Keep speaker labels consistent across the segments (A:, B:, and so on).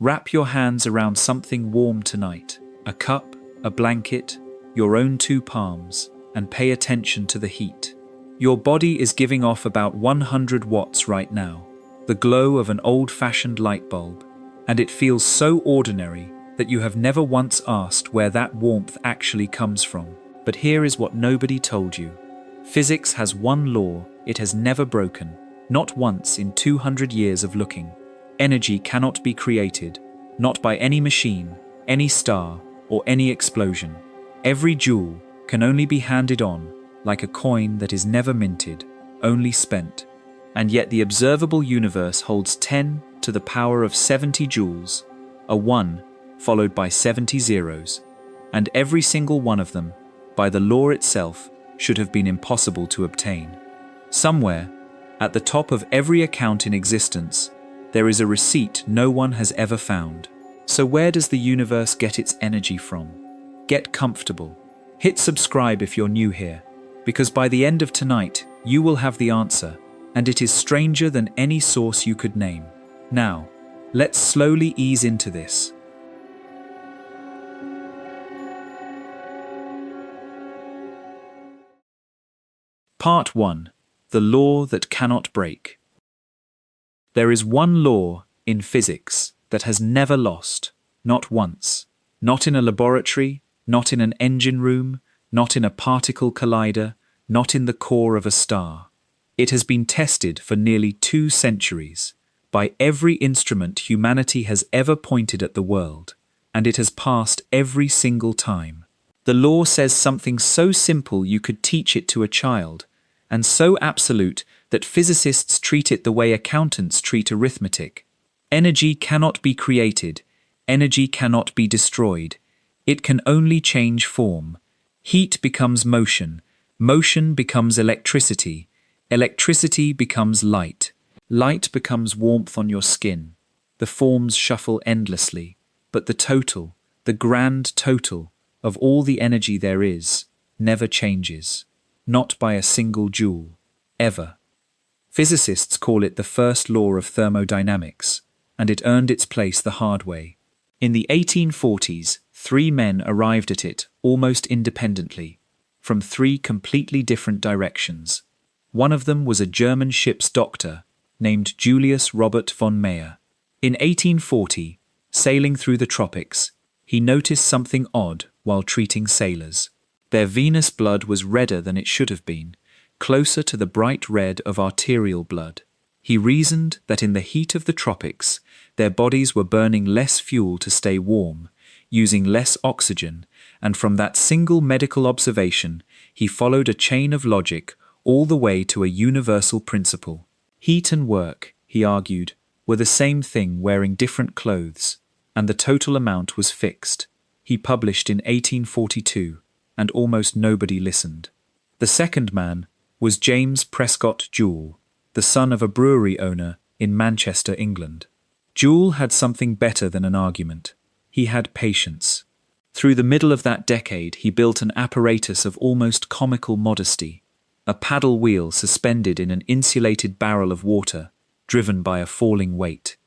A: Wrap your hands around something warm tonight, a cup, a blanket, your own two palms, and pay attention to the heat. Your body is giving off about 100 watts right now, the glow of an old-fashioned light bulb, and it feels so ordinary that you have never once asked where that warmth actually comes from. But here is what nobody told you. Physics has one law it has never broken, not once in 200 years of looking. Energy cannot be created, not by any machine, any star, or any explosion. Every joule can only be handed on, like a coin that is never minted, only spent. And yet the observable universe holds 10 to the power of 70 joules, a 1 followed by 70 zeros, and every single one of them, by the law itself, should have been impossible to obtain. Somewhere, at the top of every account in existence, there is a receipt no one has ever found. So where does the universe get its energy from? Get comfortable. Hit subscribe if you're new here, because by the end of tonight, you will have the answer, and it is stranger than any source you could name. Now, let's slowly ease into this. Part 1. The Law That Cannot Break. There is one law in physics that has never lost, not once, not in a laboratory, not in an engine room, not in a particle collider, not in the core of a star. It has been tested for nearly 2 centuries by every instrument humanity has ever pointed at the world, and it has passed every single time. The law says something so simple you could teach it to a child, and so absolute that physicists treat it the way accountants treat arithmetic. Energy cannot be created, energy cannot be destroyed. It can only change form. Heat becomes motion, motion becomes electricity, electricity becomes light, light becomes warmth on your skin. The forms shuffle endlessly, but the total, the grand total, of all the energy there is, never changes. Not by a single joule, ever. Physicists call it the first law of thermodynamics, and it earned its place the hard way. In the 1840s, 3 men arrived at it almost independently, from 3 completely different directions. One of them was a German ship's doctor named Julius Robert von Meyer. In 1840, sailing through the tropics, he noticed something odd while treating sailors. Their venous blood was redder than it should have been, closer to the bright red of arterial blood. He reasoned that in the heat of the tropics, their bodies were burning less fuel to stay warm, using less oxygen, and from that single medical observation, he followed a chain of logic all the way to a universal principle. Heat and work, he argued, were the same thing wearing different clothes, and the total amount was fixed. He published in 1842, and almost nobody listened. The second man was James Prescott Joule, the son of a brewery owner in Manchester, England. Joule had something better than an argument. He had patience. Through the middle of that decade, he built an apparatus of almost comical modesty, a paddle wheel suspended in an insulated barrel of water, driven by a falling weight.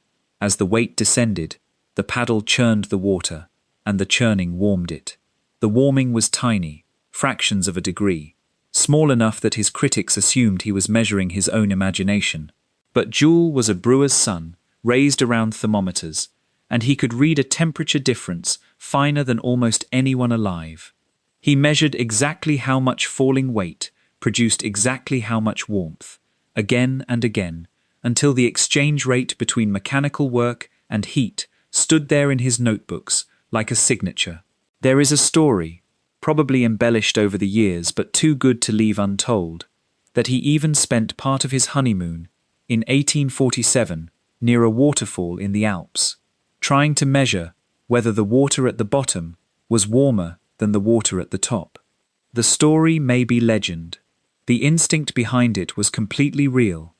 A: As the weight descended, the paddle churned the water, and the churning warmed it. The warming was tiny, fractions of a degree, small enough that his critics assumed he was measuring his own imagination. But Joule was a brewer's son, raised around thermometers, and he could read a temperature difference finer than almost anyone alive. He measured exactly how much falling weight produced exactly how much warmth, again and again, until the exchange rate between mechanical work and heat stood there in his notebooks like a signature. There is a story, probably embellished over the years but too good to leave untold, that he even spent part of his honeymoon, in 1847, near a waterfall in the Alps, trying to measure whether the water at the bottom was warmer than the water at the top. The story may be legend. The instinct behind it was completely real.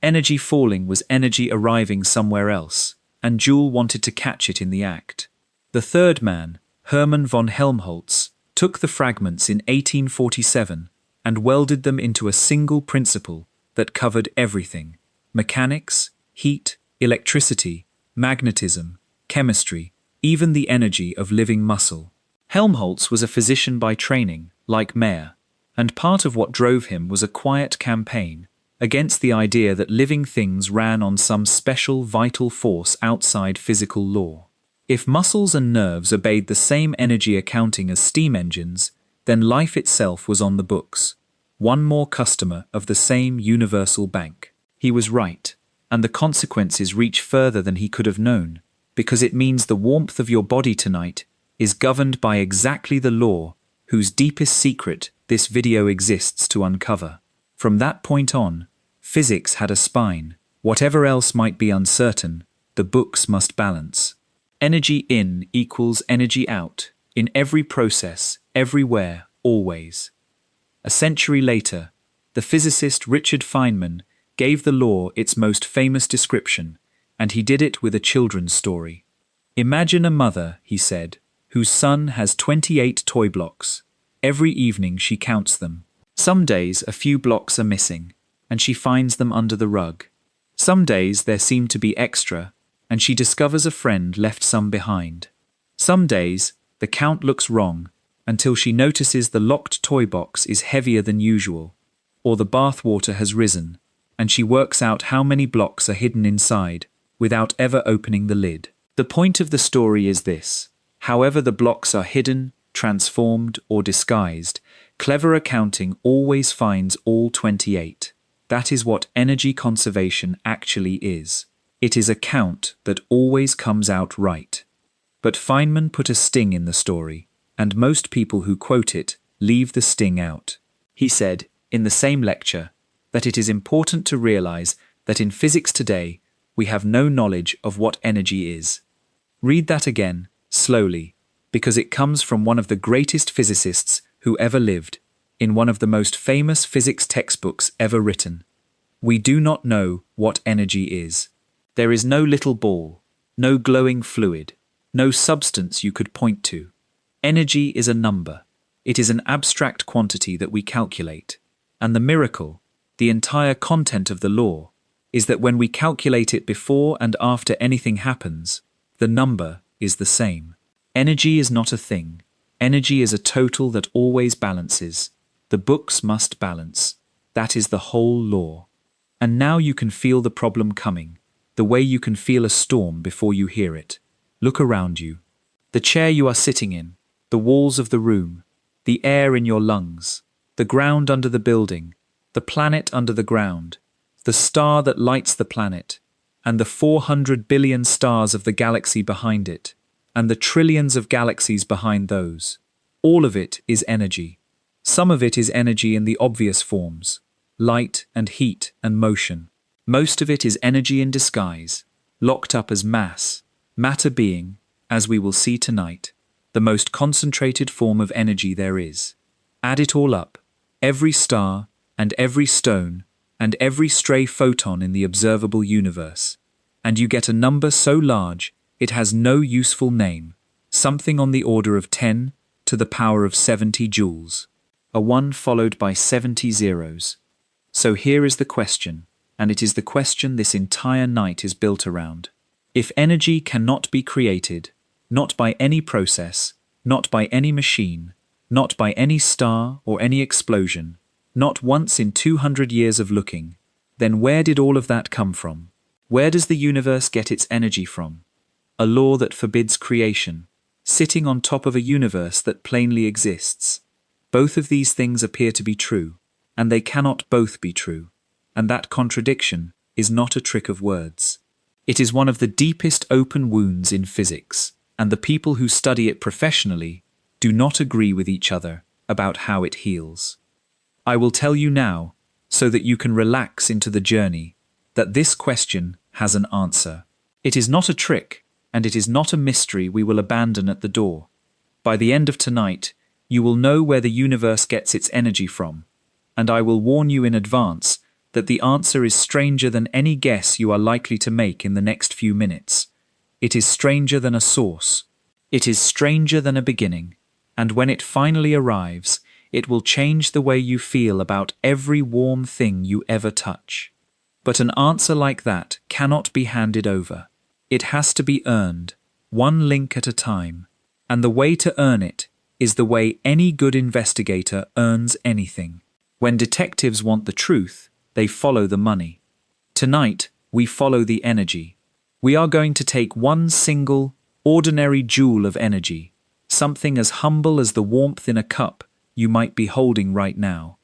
A: Energy falling was energy arriving somewhere else, and Joule wanted to catch it in the act. The third man, Hermann von Helmholtz, took the fragments in 1847 and welded them into a single principle that covered everything: mechanics, heat, electricity, magnetism, chemistry, even the energy of living muscle. Helmholtz was a physician by training, like Mayer, and part of what drove him was a quiet campaign against the idea that living things ran on some special vital force outside physical law. If muscles and nerves obeyed the same energy accounting as steam engines, then life itself was on the books. One more customer of the same universal bank. He was right, and the consequences reach further than he could have known, because it means the warmth of your body tonight is governed by exactly the law whose deepest secret this video exists to uncover. From that point on, physics had a spine. Whatever else might be uncertain, the books must balance. Energy in equals energy out, in every process, everywhere, always. A century later, the physicist Richard Feynman gave the law its most famous description, and he did it with a children's story. Imagine a mother, he said, whose son has 28 toy blocks. Every evening she counts them. Some days a few blocks are missing, and she finds them under the rug. Some days there seem to be extra, and she discovers a friend left some behind. Some days the count looks wrong, until she notices the locked toy box is heavier than usual, or the bath water has risen, and she works out how many blocks are hidden inside, without ever opening the lid. The point of the story is this: however the blocks are hidden, transformed, or disguised, clever accounting always finds all 28. That is what energy conservation actually is. It is a count that always comes out right. But Feynman put a sting in the story, and most people who quote it leave the sting out. He said, in the same lecture, that it is important to realize that in physics today, we have no knowledge of what energy is. Read that again, slowly, because it comes from one of the greatest physicists who ever lived, in one of the most famous physics textbooks ever written. We do not know what energy is. There is no little ball, no glowing fluid, no substance you could point to. Energy is a number. It is an abstract quantity that we calculate. And the miracle, the entire content of the law, is that when we calculate it before and after anything happens, the number is the same. Energy is not a thing. Energy is a total that always balances. The books must balance. That is the whole law. And now you can feel the problem coming, the way you can feel a storm before you hear it. Look around you. The chair you are sitting in, the walls of the room, the air in your lungs, the ground under the building, the planet under the ground, the star that lights the planet, and the 400 billion stars of the galaxy behind it, and the trillions of galaxies behind those. All of it is energy. Some of it is energy in the obvious forms, light and heat and motion. Most of it is energy in disguise, locked up as mass, matter being, as we will see tonight, the most concentrated form of energy there is. Add it all up, every star and every stone and every stray photon in the observable universe, and you get a number so large it has no useful name, something on the order of 10 to the power of 70 joules, a 1 followed by 70 zeros. So here is the question, and it is the question this entire night is built around. If energy cannot be created, not by any process, not by any machine, not by any star or any explosion, not once in 200 years of looking, then where did all of that come from? Where does the universe get its energy from? A law that forbids creation, sitting on top of a universe that plainly exists. Both of these things appear to be true, and they cannot both be true, and that contradiction is not a trick of words. It is one of the deepest open wounds in physics, and the people who study it professionally do not agree with each other about how it heals. I will tell you now, so that you can relax into the journey, that this question has an answer. It is not a trick, and it is not a mystery we will abandon at the door. By the end of tonight, you will know where the universe gets its energy from, and I will warn you in advance that the answer is stranger than any guess you are likely to make in the next few minutes. It is stranger than a source. It is stranger than a beginning, and when it finally arrives, it will change the way you feel about every warm thing you ever touch. But an answer like that cannot be handed over. It has to be earned, one link at a time. And the way to earn it is the way any good investigator earns anything. When detectives want the truth, they follow the money. Tonight, we follow the energy. We are going to take one single, ordinary joule of energy, something as humble as the warmth in a cup you might be holding right now.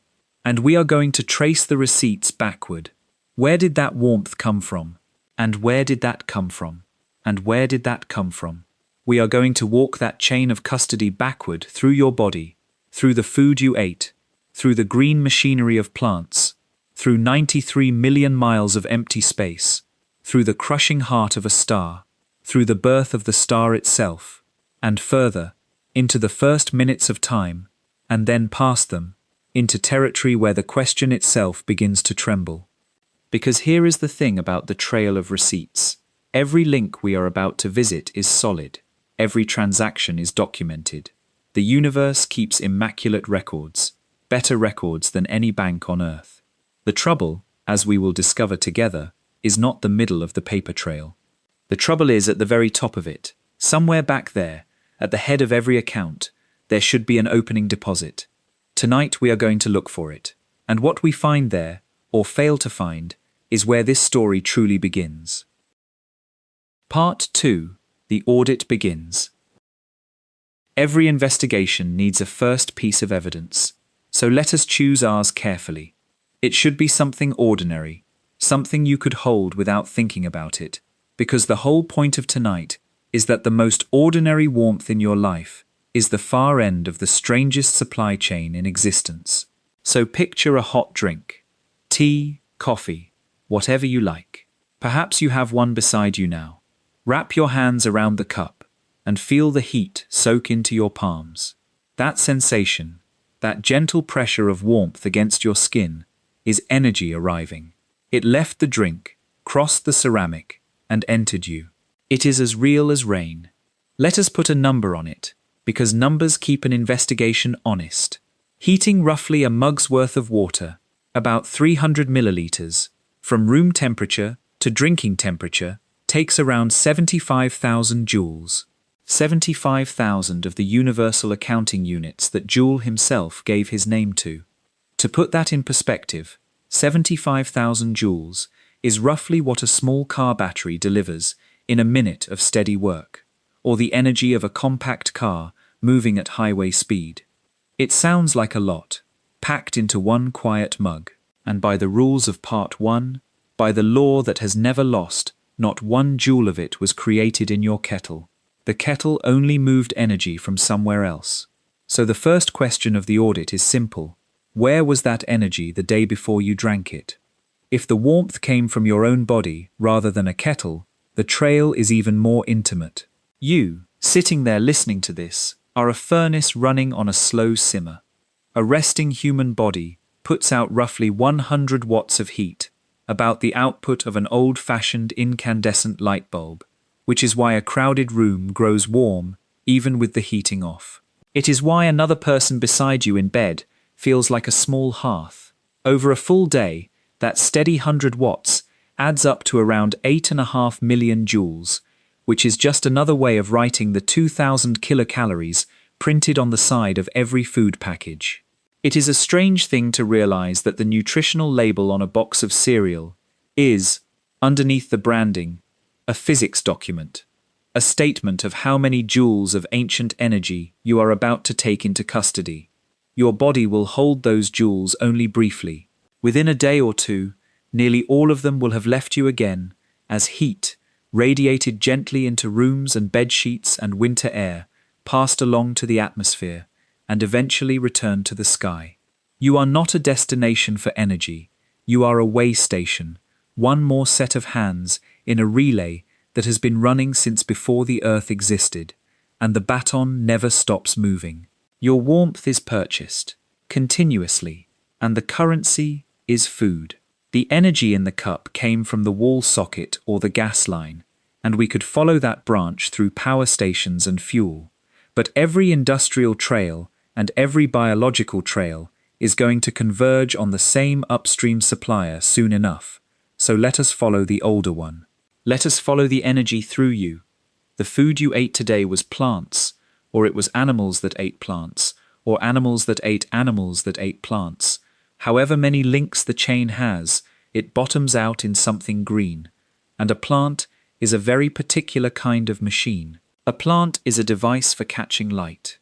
A: And we are going to trace the receipts backward. Where did that warmth come from? And where did that come from? And where did that come from? We are going to walk that chain of custody backward through your body, through the food you ate, through the green machinery of plants, through 93 million miles of empty space, through the crushing heart of a star, through the birth of the star itself, and further, into the first minutes of time, and then past them, into territory where the question itself begins to tremble. Because here is the thing about the trail of receipts. Every link we are about to visit is solid. Every transaction is documented. The universe keeps immaculate records, better records than any bank on earth. The trouble, as we will discover together, is not the middle of the paper trail. The trouble is at the very top of it. Somewhere back there, at the head of every account, there should be an opening deposit. Tonight we are going to look for it. And what we find there, or fail to find, is where this story truly begins. Part 2. The audit begins. Every investigation needs a first piece of evidence, so let us choose ours carefully. It should be something ordinary, something you could hold without thinking about it, because the whole point of tonight is that the most ordinary warmth in your life is the far end of the strangest supply chain in existence. So picture a hot drink, tea, coffee, whatever you like. Perhaps you have one beside you now. Wrap your hands around the cup and feel the heat soak into your palms. That sensation, that gentle pressure of warmth against your skin, is energy arriving. It left the drink, crossed the ceramic, and entered you. It is as real as rain. Let us put a number on it, because numbers keep an investigation honest. Heating roughly a mug's worth of water, about 300 milliliters, from room temperature to drinking temperature, takes around 75,000 joules. 75,000 of the universal accounting units that Joule himself gave his name to. To put that in perspective, 75,000 joules is roughly what a small car battery delivers in a minute of steady work, or the energy of a compact car moving at highway speed. It sounds like a lot, packed into one quiet mug, and by the rules of Part 1, by the law that has never lost, not one joule of it was created in your kettle. The kettle only moved energy from somewhere else. So the first question of the audit is simple. Where was that energy the day before you drank it? If the warmth came from your own body rather than a kettle, the trail is even more intimate. You, sitting there listening to this, are a furnace running on a slow simmer. A resting human body puts out roughly 100 watts of heat, about the output of an old-fashioned incandescent light bulb, which is why a crowded room grows warm even with the heating off. It is why another person beside you in bed feels like a small hearth. Over a full day, that steady 100 watts adds up to around 8.5 million joules, which is just another way of writing the 2,000 kilocalories printed on the side of every food package. It is a strange thing to realize that the nutritional label on a box of cereal is, underneath the branding, a physics document, a statement of how many joules of ancient energy you are about to take into custody. Your body will hold those joules only briefly. Within a day or two, nearly all of them will have left you again as heat, radiated gently into rooms and bed sheets and winter air, passed along to the atmosphere, and eventually returned to the sky. You are not a destination for energy. You are a way station, one more set of hands in a relay that has been running since before the Earth existed, and the baton never stops moving. Your warmth is purchased, continuously, and the currency is food. The energy in the cup came from the wall socket or the gas line, and we could follow that branch through power stations and fuel. But every industrial trail and every biological trail is going to converge on the same upstream supplier soon enough, so let us follow the older one. Let us follow the energy through you. The food you ate today was plants, or it was animals that ate plants, or animals that ate animals that ate plants. However many links the chain has, it bottoms out in something green. And a plant is a very particular kind of machine. A plant is a device for catching light.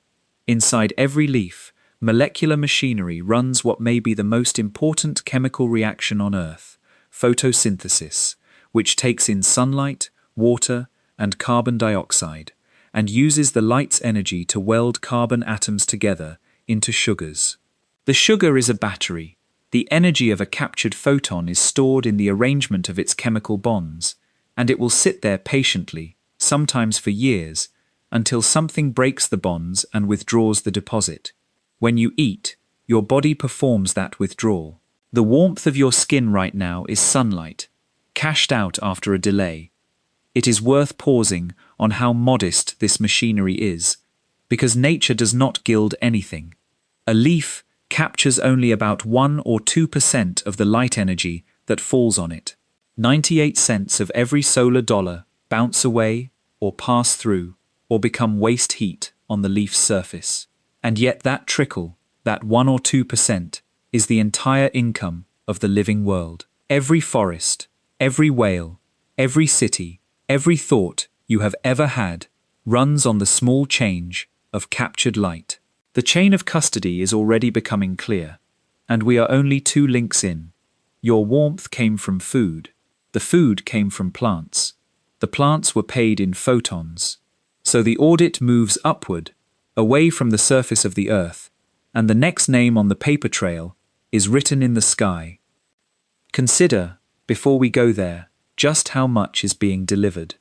A: Inside every leaf, molecular machinery runs what may be the most important chemical reaction on Earth, photosynthesis, which takes in sunlight, water, and carbon dioxide, and uses the light's energy to weld carbon atoms together into sugars. The sugar is a battery. The energy of a captured photon is stored in the arrangement of its chemical bonds, and it will sit there patiently, sometimes for years, until something breaks the bonds and withdraws the deposit. When you eat, your body performs that withdrawal. The warmth of your skin right now is sunlight, cashed out after a delay. It is worth pausing on how modest this machinery is, because nature does not gild anything. A leaf captures only about 1 or 2% of the light energy that falls on it. 98 cents of every solar dollar bounce away or pass through or become waste heat on the leaf's surface. And yet that trickle, that 1 or 2%, is the entire income of the living world. Every forest, every whale, every city, every thought you have ever had runs on the small change of captured light. The chain of custody is already becoming clear, and we are only 2 links in. Your warmth came from food. The food came from plants. The plants were paid in photons. So the audit moves upward, away from the surface of the Earth, and the next name on the paper trail is written in the sky. Consider, before we go there, just how much is being delivered.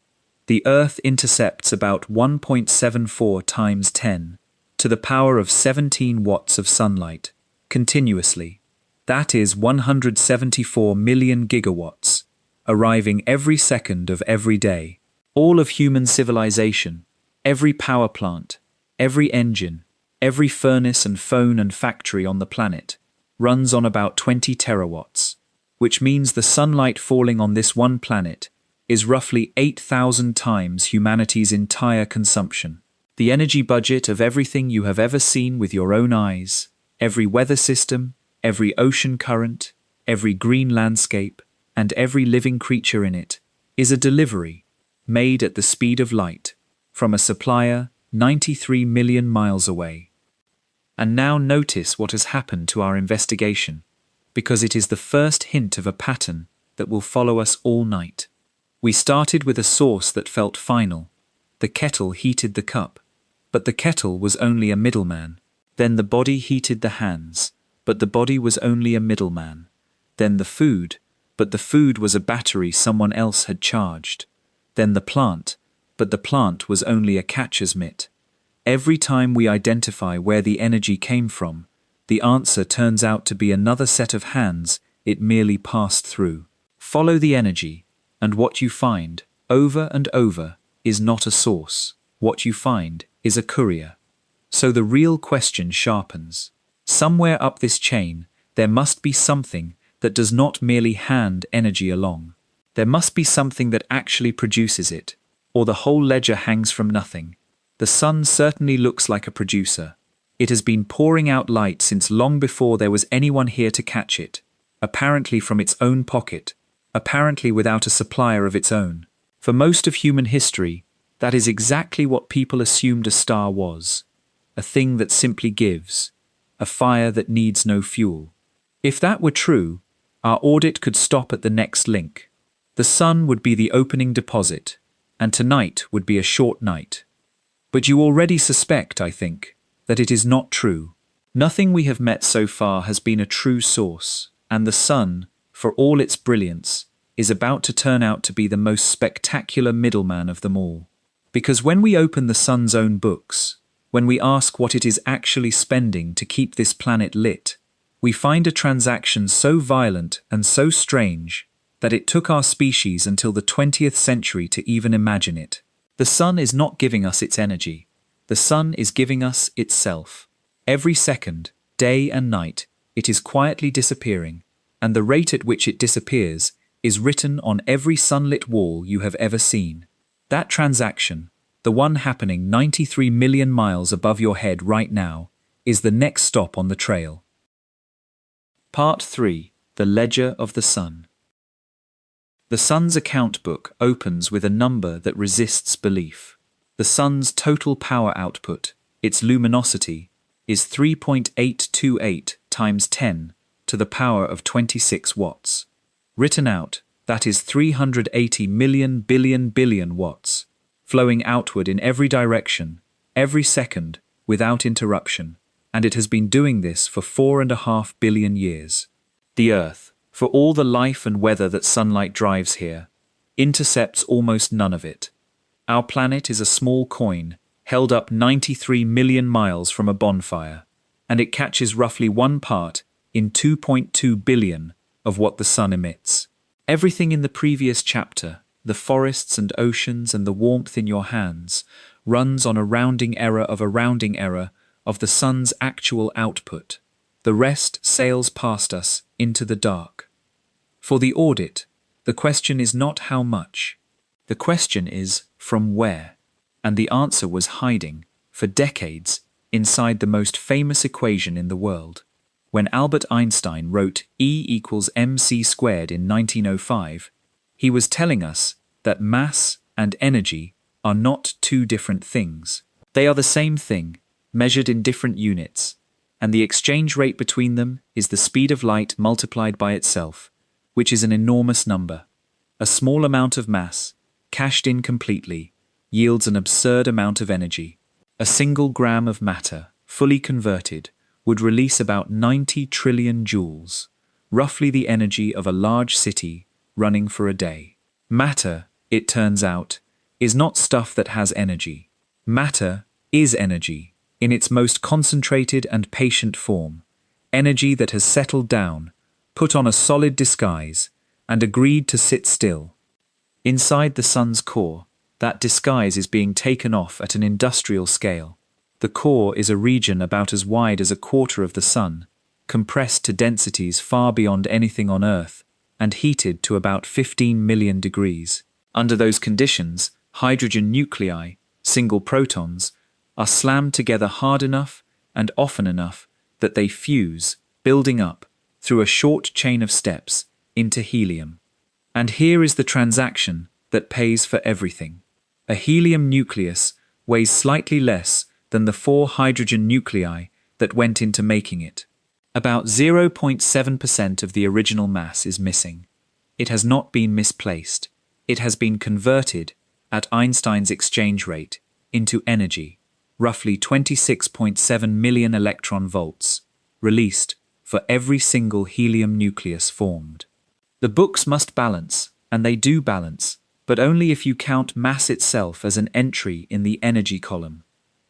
A: The Earth intercepts about 1.74 times 10 to the power of 17 watts of sunlight, continuously. That is 174 million gigawatts, arriving every second of every day. All of human civilization, every power plant, every engine, every furnace and phone and factory on the planet, runs on about 20 terawatts, which means the sunlight falling on this one planet is roughly 8,000 times humanity's entire consumption. The energy budget of everything you have ever seen with your own eyes, every weather system, every ocean current, every green landscape, and every living creature in it, is a delivery, made at the speed of light, from a supplier 93 million miles away. And now notice what has happened to our investigation, because it is the first hint of a pattern that will follow us all night. We started with a source that felt final. The kettle heated the cup, but the kettle was only a middleman. Then the body heated the hands, but the body was only a middleman. Then the food, but the food was a battery someone else had charged. Then the plant, but the plant was only a catcher's mitt. Every time we identify where the energy came from, the answer turns out to be another set of hands it merely passed through. Follow the energy, and what you find, over and over, is not a source. What you find is a courier. So the real question sharpens. Somewhere up this chain, there must be something that does not merely hand energy along. There must be something that actually produces it, or the whole ledger hangs from nothing. The sun certainly looks like a producer. It has been pouring out light since long before there was anyone here to catch it, apparently from its own pocket, apparently without a supplier of its own. For most of human history, that is exactly what people assumed a star was, a thing that simply gives, a fire that needs no fuel. If that were true, our audit could stop at the next link. The sun would be the opening deposit, and tonight would be a short night. But you already suspect, I think, that it is not true. Nothing we have met so far has been a true source, and the sun, for all its brilliance, is about to turn out to be the most spectacular middleman of them all. Because when we open the sun's own books, when we ask what it is actually spending to keep this planet lit, we find a transaction so violent and so strange that it took our species until the 20th century to even imagine it. The sun is not giving us its energy. The sun is giving us itself. Every second, day and night, it is quietly disappearing, and the rate at which it disappears is written on every sunlit wall you have ever seen. That transaction, the one happening 93 million miles above your head right now, is the next stop on the trail. Part 3. The Ledger of the Sun. The Sun's account book opens with a number that resists belief. The Sun's total power output, its luminosity, is 3.828 times 10 to the power of 26 watts. Written out, that is 380 million billion watts, flowing outward in every direction, every second, without interruption, and it has been doing this for 4.5 billion years. The Earth, for all the life and weather that sunlight drives here, intercepts almost none of it. Our planet is a small coin, held up 93 million miles from a bonfire, and it catches roughly 1 part in 2.2 billion of what the sun emits. Everything in the previous chapter, the forests and oceans and the warmth in your hands, runs on a rounding error of the sun's actual output. The rest sails past us into the dark. For the audit, the question is not how much. The question is from where. And the answer was hiding, for decades, inside the most famous equation in the world. When Albert Einstein wrote E=mc² in 1905, he was telling us that mass and energy are not two different things. They are the same thing, measured in different units, and the exchange rate between them is the speed of light multiplied by itself, which is an enormous number. A small amount of mass, cashed in completely, yields an absurd amount of energy. A single gram of matter, fully converted, would release about 90 trillion joules, roughly the energy of a large city running for a day. Matter, it turns out, is not stuff that has energy. Matter is energy, in its most concentrated and patient form, energy that has settled down, put on a solid disguise, and agreed to sit still. Inside the sun's core, that disguise is being taken off at an industrial scale. The core is a region about as wide as a quarter of the sun, compressed to densities far beyond anything on Earth, and heated to about 15 million degrees. Under those conditions, hydrogen nuclei, single protons, are slammed together hard enough and often enough that they fuse, building up, through a short chain of steps, into helium. And here is the transaction that pays for everything. A helium nucleus weighs slightly less than the 4 hydrogen nuclei that went into making it. About 0.7% of the original mass is missing. It has not been misplaced. It has been converted, at Einstein's exchange rate, into energy, roughly 26.7 million electron volts, released for every single helium nucleus formed. The books must balance, and they do balance, but only if you count mass itself as an entry in the energy column.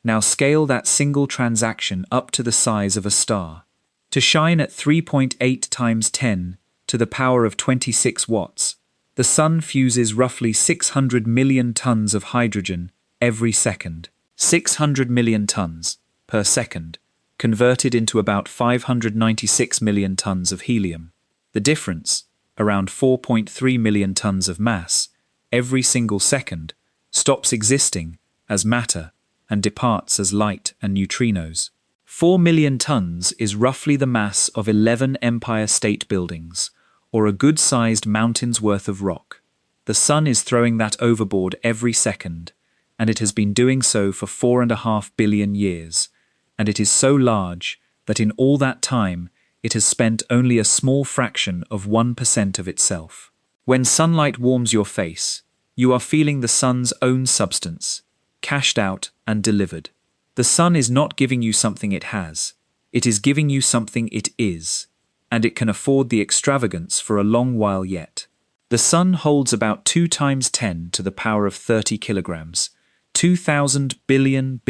A: Now scale that single transaction up to the size of a star. To shine at 3.8 times 10 to the power of 26 watts, the sun fuses roughly 600 million tons of hydrogen every second. 600 million tons per second, converted into about 596 million tons of helium. The difference, around 4.3 million tons of mass, every single second, stops existing as matter and departs as light and neutrinos. 4 million tons is roughly the mass of 11 Empire State Buildings, or a good-sized mountain's worth of rock. The sun is throwing that overboard every second, and it has been doing so for 4.5 billion years, and it is so large that in all that time it has spent only a small fraction of 1% of itself. When sunlight warms your face, you are feeling the sun's own substance, cashed out and delivered. The sun is not giving you something it has, it is giving you something it is, and it can afford the extravagance for a long while yet. The sun holds about 2 times 10 to the power of 30 kilograms, 2,000 billion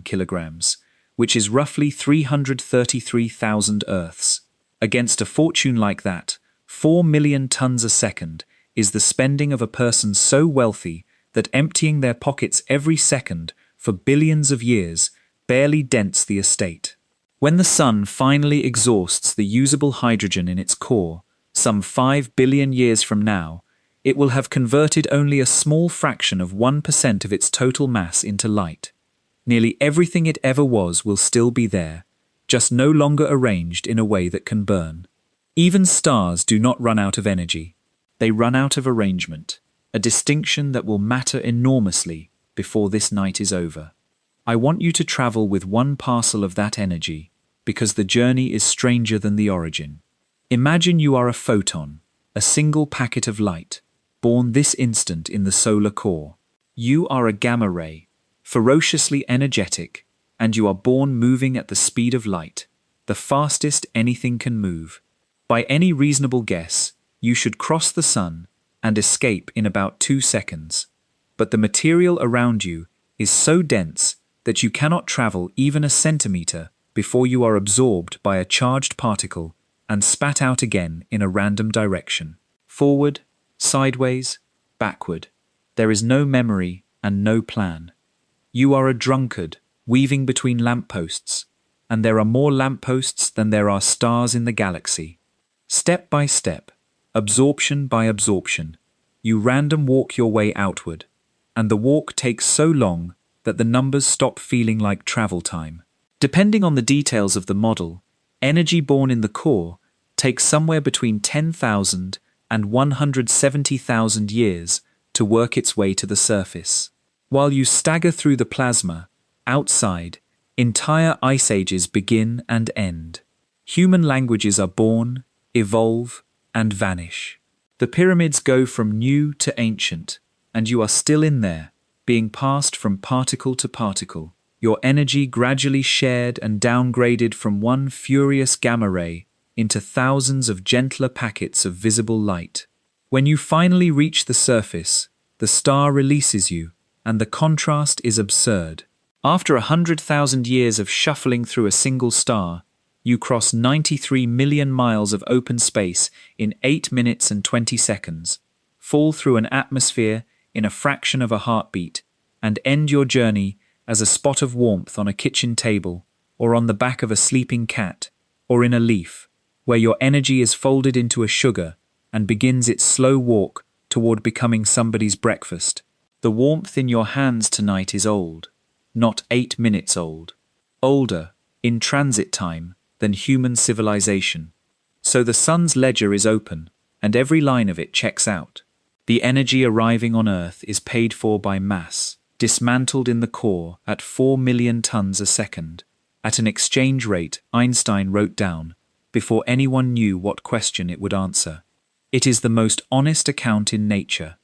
A: kilograms, which is roughly 333,000 Earths. Against a fortune like that, 4 million tons a second is the spending of a person so wealthy that emptying their pockets every second for billions of years barely dents the estate. When the sun finally exhausts the usable hydrogen in its core, some 5 billion years from now, it will have converted only a small fraction of 1% of its total mass into light. Nearly everything it ever was will still be there, just no longer arranged in a way that can burn. Even stars do not run out of energy. They run out of arrangement, a distinction that will matter enormously before this night is over. I want you to travel with one parcel of that energy, because the journey is stranger than the origin. Imagine you are a photon, a single packet of light, born this instant in the solar core. You are a gamma ray, ferociously energetic, and you are born moving at the speed of light, the fastest anything can move. By any reasonable guess, you should cross the sun and escape in about 2 seconds. But the material around you is so dense that you cannot travel even a centimeter before you are absorbed by a charged particle and spat out again in a random direction. Forward, sideways, backward. There is no memory and no plan. You are a drunkard, weaving between lampposts, and there are more lampposts than there are stars in the galaxy. Step by step, absorption by absorption, you random walk your way outward, and the walk takes so long that the numbers stop feeling like travel time. Depending on the details of the model, energy born in the core takes somewhere between 10,000 and 170,000 years to work its way to the surface. While you stagger through the plasma, outside, entire ice ages begin and end. Human languages are born, evolve, and vanish. The pyramids go from new to ancient, and you are still in there, being passed from particle to particle, your energy gradually shared and downgraded from one furious gamma ray into thousands of gentler packets of visible light. When you finally reach the surface, the star releases you, and the contrast is absurd. After 100,000 years of shuffling through a single star, you cross 93 million miles of open space in 8 minutes and 20 seconds, fall through an atmosphere in a fraction of a heartbeat, and end your journey as a spot of warmth on a kitchen table, or on the back of a sleeping cat, or in a leaf, where your energy is folded into a sugar and begins its slow walk toward becoming somebody's breakfast. The warmth in your hands tonight is old, not 8 minutes old, older, in transit time, than human civilization. So the sun's ledger is open, and every line of it checks out. The energy arriving on Earth is paid for by mass, dismantled in the core at 4 million tons a second, at an exchange rate Einstein wrote down before anyone knew what question it would answer. It is the most honest account in nature.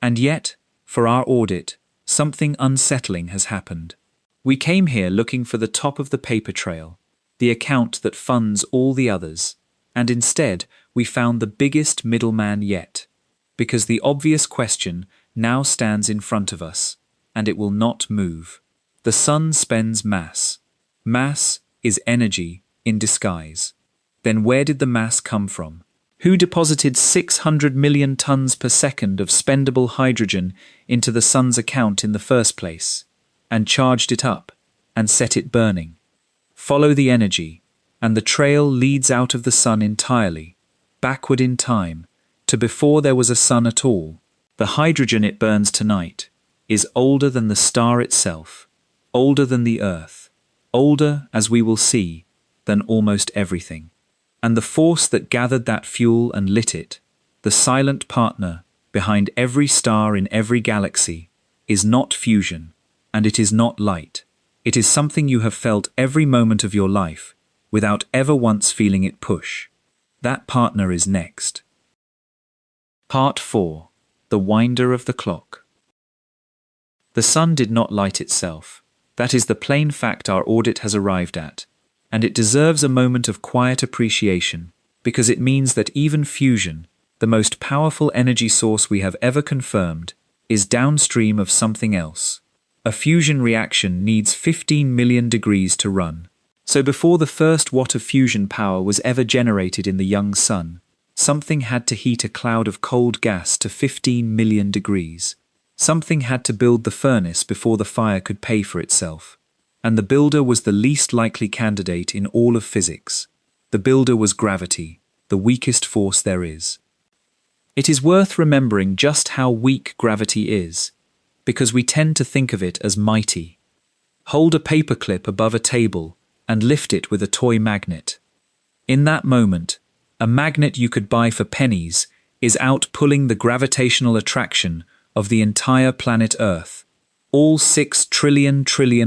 A: And yet, for our audit, something unsettling has happened. We came here looking for the top of the paper trail, the account that funds all the others, and instead we found the biggest middleman yet. Because the obvious question now stands in front of us, and it will not move. The sun spends mass. Mass is energy in disguise. Then where did the mass come from? Who deposited 600 million tons per second of spendable hydrogen into the sun's account in the first place, and charged it up, and set it burning? Follow the energy, and the trail leads out of the sun entirely, backward in time, to before there was a sun at all. The hydrogen it burns tonight is older than the star itself, older than the Earth, older, as we will see, than almost everything. And the force that gathered that fuel and lit it, the silent partner behind every star in every galaxy, is not fusion, and it is not light. It is something you have felt every moment of your life, without ever once feeling it push. That partner is next. Part 4. The Winder of the Clock. The sun did not light itself. That is the plain fact our audit has arrived at, and it deserves a moment of quiet appreciation, because it means that even fusion, the most powerful energy source we have ever confirmed, is downstream of something else. A fusion reaction needs 15 million degrees to run. So before the first watt of fusion power was ever generated in the young sun, something had to heat a cloud of cold gas to 15 million degrees. Something had to build the furnace before the fire could pay for itself. And the builder was the least likely candidate in all of physics. The builder was gravity, the weakest force there is. It is worth remembering just how weak gravity is, because we tend to think of it as mighty. Hold a paperclip above a table and lift it with a toy magnet. In that moment, a magnet you could buy for pennies is out pulling the gravitational attraction of the entire planet Earth, all 6 trillion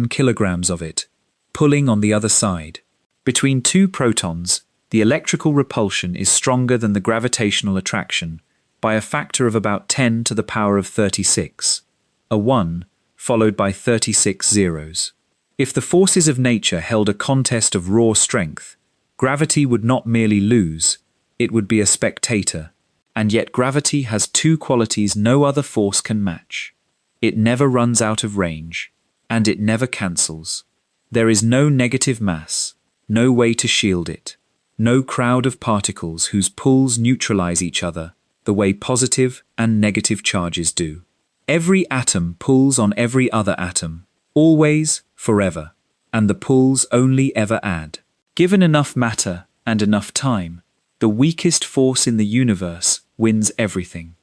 A: kilograms of it, pulling on the other side. Between two protons, the electrical repulsion is stronger than the gravitational attraction by a factor of about 10 to the power of 36, a 1 followed by 36 zeros. If the forces of nature held a contest of raw strength, gravity would not merely lose, it would be a spectator. And yet gravity has two qualities no other force can match. It never runs out of range, and it never cancels. There is no negative mass, no way to shield it, no crowd of particles whose pulls neutralize each other the way positive and negative charges do. Every atom pulls on every other atom, always, forever, and the pulls only ever add. Given enough matter and enough time, the weakest force in the universe wins everything.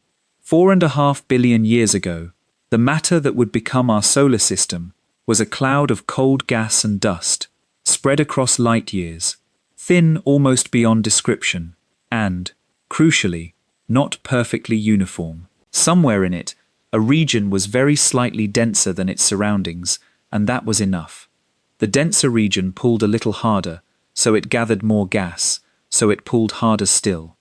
A: 4.5 billion years ago, the matter that would become our solar system was a cloud of cold gas and dust, spread across light years, thin almost beyond description, and, crucially, not perfectly uniform. Somewhere in it, a region was very slightly denser than its surroundings, and that was enough. The denser region pulled a little harder, so it gathered more gas, so it pulled harder still.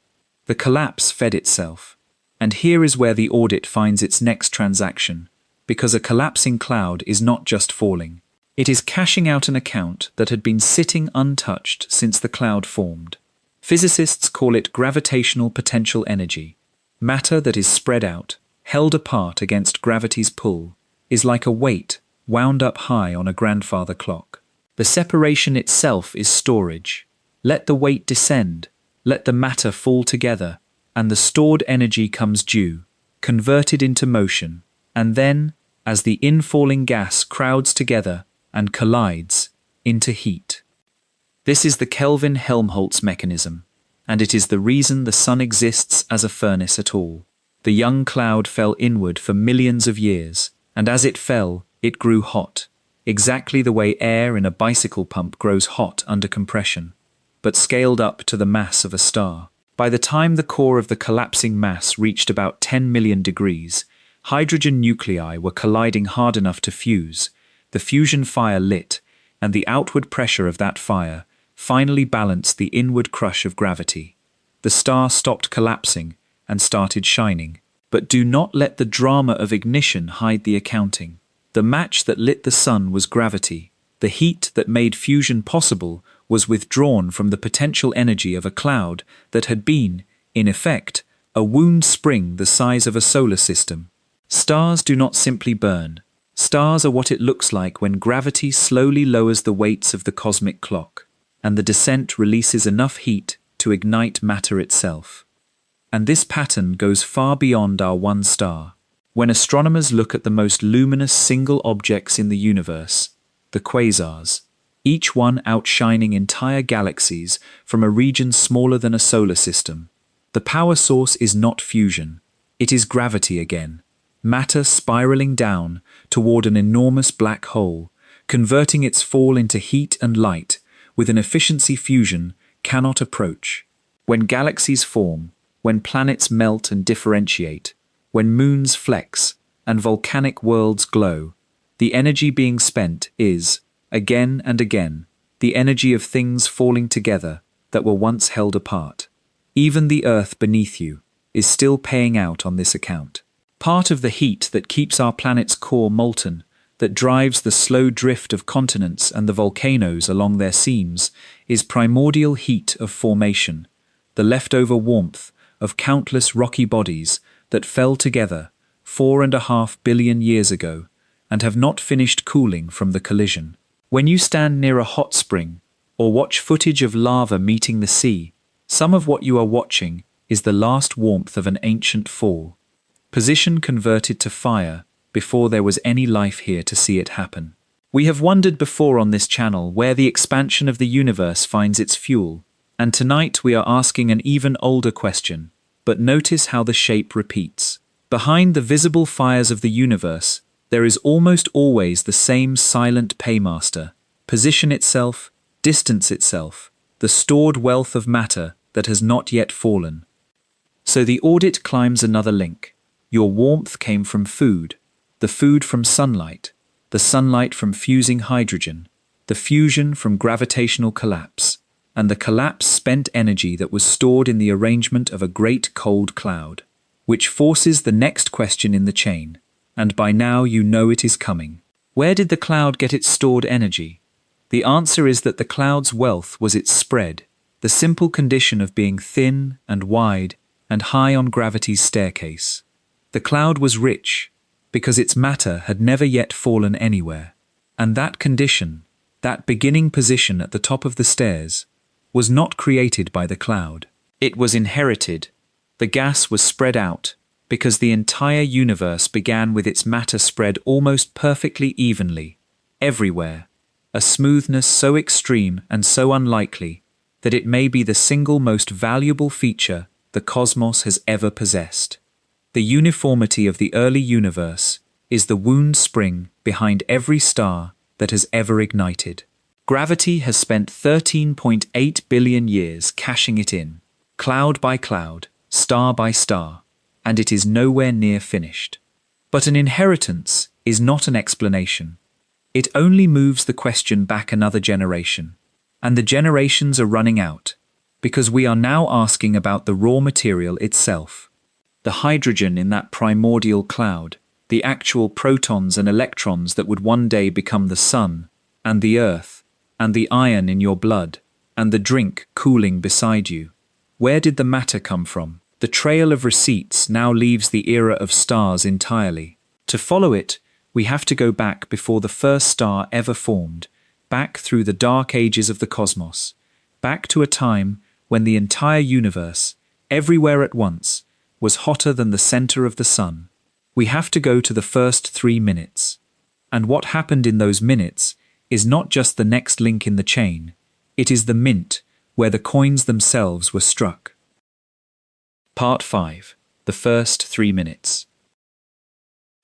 A: The collapse fed itself. And here is where the audit finds its next transaction, because a collapsing cloud is not just falling. It is cashing out an account that had been sitting untouched since the cloud formed. Physicists call it gravitational potential energy. Matter that is spread out, held apart against gravity's pull, is like a weight wound up high on a grandfather clock. The separation itself is storage. Let the weight descend, let the matter fall together, and the stored energy comes due, converted into motion, and then, as the infalling gas crowds together and collides, into heat. This is the Kelvin-Helmholtz mechanism, and it is the reason the sun exists as a furnace at all. The young cloud fell inward for millions of years, and as it fell, it grew hot, exactly the way air in a bicycle pump grows hot under compression, but scaled up to the mass of a star. By the time the core of the collapsing mass reached about 10 million degrees, hydrogen nuclei were colliding hard enough to fuse, the fusion fire lit, and the outward pressure of that fire finally balanced the inward crush of gravity. The star stopped collapsing and started shining. But do not let the drama of ignition hide the accounting. The match that lit the sun was gravity. The heat that made fusion possible was withdrawn from the potential energy of a cloud that had been, in effect, a wound spring the size of a solar system. Stars do not simply burn. Stars are what it looks like when gravity slowly lowers the weights of the cosmic clock, and the descent releases enough heat to ignite matter itself. And this pattern goes far beyond our one star. When astronomers look at the most luminous single objects in the universe, the quasars, each one outshining entire galaxies from a region smaller than a solar system, the power source is not fusion, it is gravity again, matter spiraling down toward an enormous black hole, converting its fall into heat and light with an efficiency fusion cannot approach. When galaxies form, when planets melt and differentiate, when moons flex and volcanic worlds glow, the energy being spent is, again and again, the energy of things falling together that were once held apart. Even the earth beneath you is still paying out on this account. Part of the heat that keeps our planet's core molten, that drives the slow drift of continents and the volcanoes along their seams, is primordial heat of formation, the leftover warmth of countless rocky bodies that fell together 4.5 billion years ago and have not finished cooling from the collision. When you stand near a hot spring or watch footage of lava meeting the sea, some of what you are watching is the last warmth of an ancient fall. Position converted to fire before there was any life here to see it happen. We have wondered before on this channel where the expansion of the universe finds its fuel, and tonight we are asking an even older question, but notice how the shape repeats. Behind the visible fires of the universe, there is almost always the same silent paymaster. Position itself, distance itself, the stored wealth of matter that has not yet fallen. So the audit climbs another link. Your warmth came from food, the food from sunlight, the sunlight from fusing hydrogen, the fusion from gravitational collapse, and the collapse spent energy that was stored in the arrangement of a great cold cloud, which forces the next question in the chain, and by now you know it is coming. Where did the cloud get its stored energy? The answer is that the cloud's wealth was its spread, the simple condition of being thin and wide and high on gravity's staircase. The cloud was rich because its matter had never yet fallen anywhere, and that condition, that beginning position at the top of the stairs, was not created by the cloud. It was inherited. The gas was spread out because the entire universe began with its matter spread almost perfectly evenly, everywhere, a smoothness so extreme and so unlikely that it may be the single most valuable feature the cosmos has ever possessed. The uniformity of the early universe is the wound spring behind every star that has ever ignited. Gravity has spent 13.8 billion years cashing it in, cloud by cloud, star by star, and it is nowhere near finished. But an inheritance is not an explanation. It only moves the question back another generation, and the generations are running out, because we are now asking about the raw material itself. The hydrogen in that primordial cloud, the actual protons and electrons that would one day become the sun, and the earth, and the iron in your blood, and the drink cooling beside you. Where did the matter come from? The trail of receipts now leaves the era of stars entirely. To follow it, we have to go back before the first star ever formed, back through the dark ages of the cosmos, back to a time when the entire universe, everywhere at once, was hotter than the center of the sun. We have to go to the first 3 minutes. And what happened in those minutes is not just the next link in the chain, it is the mint where the coins themselves were struck. Part 5. The first 3 minutes.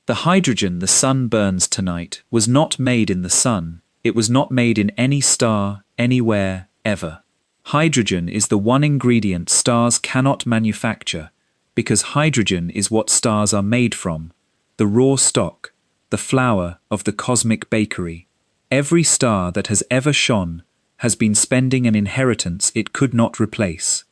A: The hydrogen the sun burns tonight was not made in the sun, it was not made in any star, anywhere, ever. Hydrogen is the one ingredient stars cannot manufacture, because hydrogen is what stars are made from, the raw stock, the flour of the cosmic bakery. Every star that has ever shone has been spending an inheritance it could not replace.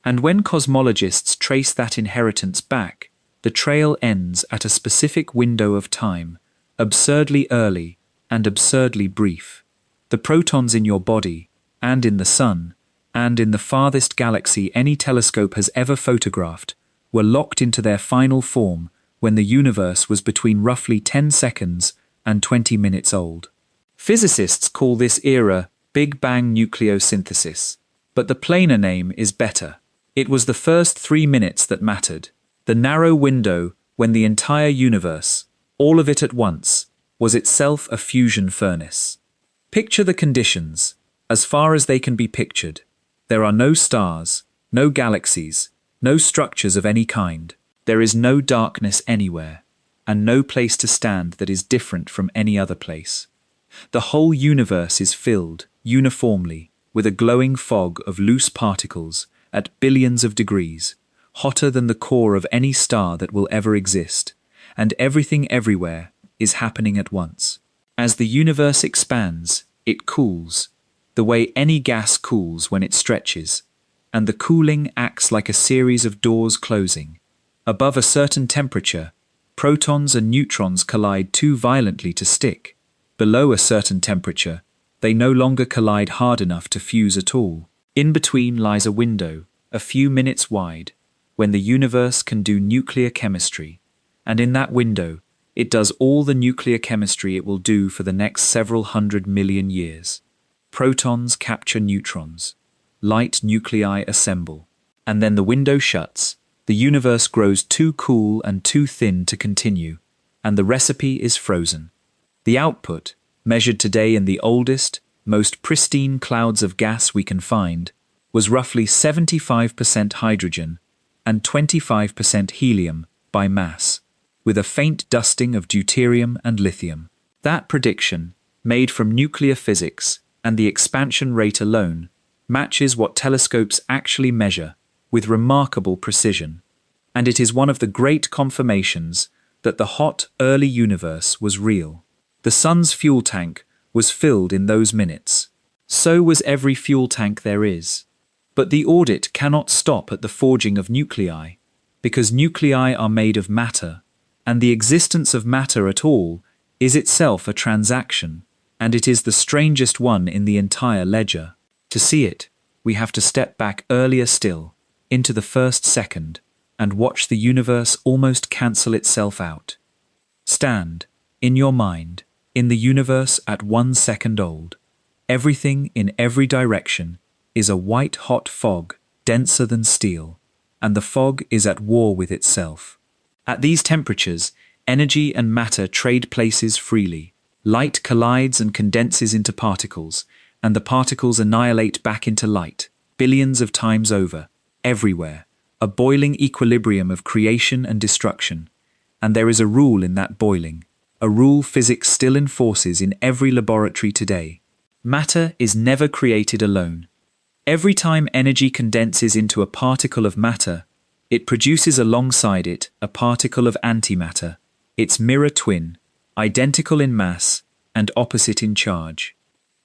A: And when cosmologists trace that inheritance back, the trail ends at a specific window of time, absurdly early and absurdly brief. The protons in your body, and in the sun, and in the farthest galaxy any telescope has ever photographed, were locked into their final form when the universe was between roughly 10 seconds and 20 minutes old. Physicists call this era Big Bang nucleosynthesis, but the plainer name is better. It was the first 3 minutes that mattered, the narrow window when the entire universe, all of it at once, was itself a fusion furnace. Picture the conditions, as far as they can be pictured. There are no stars, no galaxies, no structures of any kind. There is no darkness anywhere, and no place to stand that is different from any other place. The whole universe is filled, uniformly, with a glowing fog of loose particles at billions of degrees, hotter than the core of any star that will ever exist, and everything everywhere is happening at once. As the universe expands, it cools, the way any gas cools when it stretches, and the cooling acts like a series of doors closing. Above a certain temperature, protons and neutrons collide too violently to stick. Below a certain temperature, they no longer collide hard enough to fuse at all. In between lies a window, a few minutes wide, when the universe can do nuclear chemistry, and in that window, it does all the nuclear chemistry it will do for the next several 100 million years. Protons capture neutrons. Light nuclei assemble, and then the window shuts, the universe grows too cool and too thin to continue, and the recipe is frozen. The output, measured today in the oldest, most pristine clouds of gas we can find, was roughly 75% hydrogen and 25% helium by mass, with a faint dusting of deuterium and lithium. That prediction, made from nuclear physics and the expansion rate alone, matches what telescopes actually measure with remarkable precision. And it is one of the great confirmations that the hot, early universe was real. The sun's fuel tank was filled in those minutes. So was every fuel tank there is. But the audit cannot stop at the forging of nuclei, because nuclei are made of matter, and the existence of matter at all is itself a transaction, and it is the strangest one in the entire ledger. To see it, we have to step back earlier still, into the first second, and watch the universe almost cancel itself out. Stand, in your mind, in the universe at 1 second old. Everything in every direction is a white-hot fog, denser than steel, and the fog is at war with itself. At these temperatures, energy and matter trade places freely. Light collides and condenses into particles, and the particles annihilate back into light, billions of times over, everywhere, a boiling equilibrium of creation and destruction. And there is a rule in that boiling, a rule physics still enforces in every laboratory today. Matter is never created alone. Every time energy condenses into a particle of matter, it produces alongside it a particle of antimatter, its mirror twin, identical in mass and opposite in charge.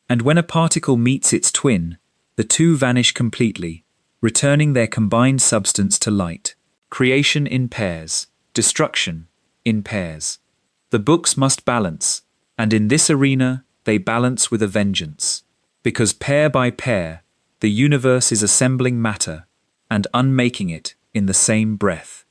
A: And when a particle meets its twin, the two vanish completely, returning their combined substance to light. Creation in pairs, destruction in pairs. The books must balance, and in this arena they balance with a vengeance. Because pair by pair, the universe is assembling matter and unmaking it in the same breath.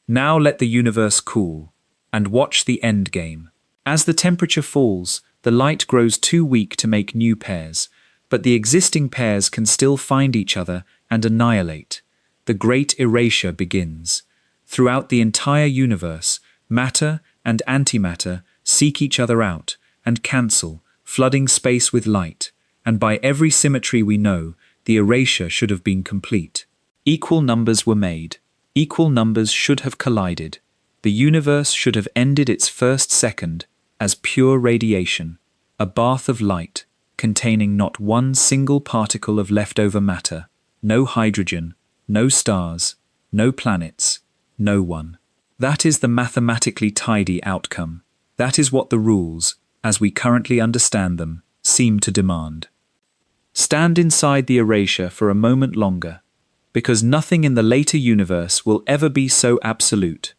A: Now let the universe cool, and watch the end game. As the temperature falls, the light grows too weak to make new pairs, but the existing pairs can still find each other and annihilate. The great erasure begins. Throughout the entire universe, matter and antimatter seek each other out and cancel, flooding space with light, and by every symmetry we know, the erasure should have been complete. Equal numbers were made. Equal numbers should have collided. The universe should have ended its first second as pure radiation, a bath of light, containing not one single particle of leftover matter, no hydrogen, no stars, no planets, no one. That is the mathematically tidy outcome. That is what the rules, as we currently understand them, seem to demand. Stand inside the erasure for a moment longer, because nothing in the later universe will ever be so absolute.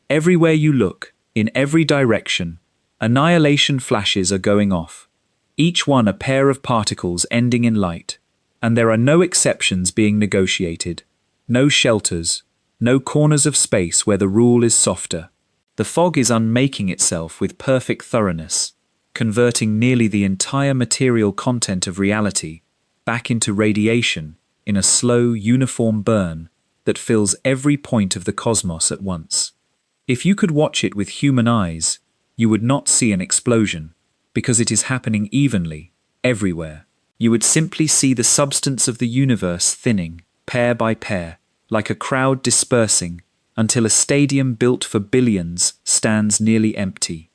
A: Everywhere you look, in every direction, annihilation flashes are going off, each one a pair of particles ending in light, and there are no exceptions being negotiated, no shelters, no corners of space where the rule is softer. The fog is unmaking itself with perfect thoroughness, converting nearly the entire material content of reality back into radiation in a slow, uniform burn that fills every point of the cosmos at once. If you could watch it with human eyes, you would not see an explosion, because it is happening evenly, everywhere. You would simply see the substance of the universe thinning, pair by pair, like a crowd dispersing, until a stadium built for billions stands nearly empty.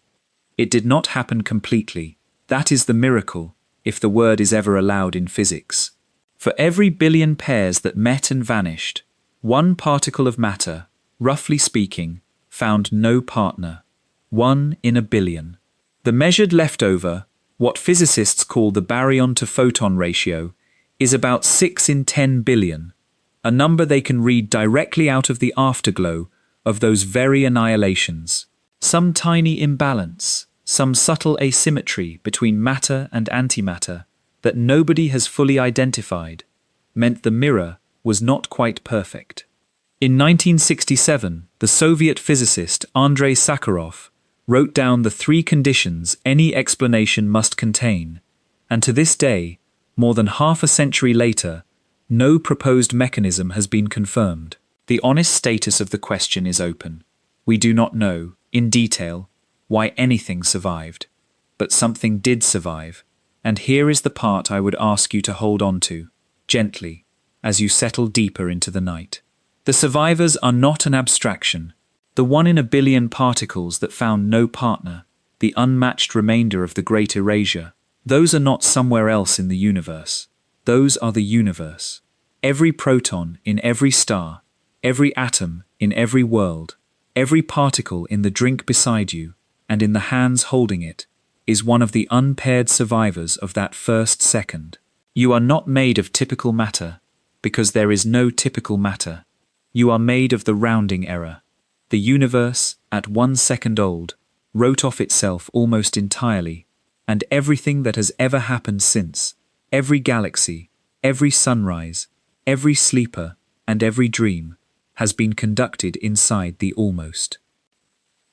A: It did not happen completely. That is the miracle, if the word is ever allowed in physics. For every billion pairs that met and vanished, one particle of matter, roughly speaking, found no partner. 1 in a billion. The measured leftover, what physicists call the baryon to photon ratio, is about 6 in 10 billion, a number they can read directly out of the afterglow of those very annihilations. Some tiny imbalance, some subtle asymmetry between matter and antimatter that nobody has fully identified, meant the mirror was not quite perfect. In 1967, the Soviet physicist Andrei Sakharov wrote down the 3 conditions any explanation must contain, and to this day, more than half a century later, no proposed mechanism has been confirmed. The honest status of the question is open. We do not know, in detail, why anything survived. But something did survive, and here is the part I would ask you to hold on to, gently, as you settle deeper into the night. The survivors are not an abstraction. The 1 in a billion particles that found no partner, the unmatched remainder of the Great Erasure, those are not somewhere else in the universe. Those are the universe. Every proton in every star, every atom in every world, every particle in the drink beside you, and in the hands holding it, is one of the unpaired survivors of that first second. You are not made of typical matter, because there is no typical matter. You are made of the rounding error. The universe, at 1 second old, wrote off itself almost entirely, and everything that has ever happened since, every galaxy, every sunrise, every sleeper, and every dream, has been conducted inside the almost.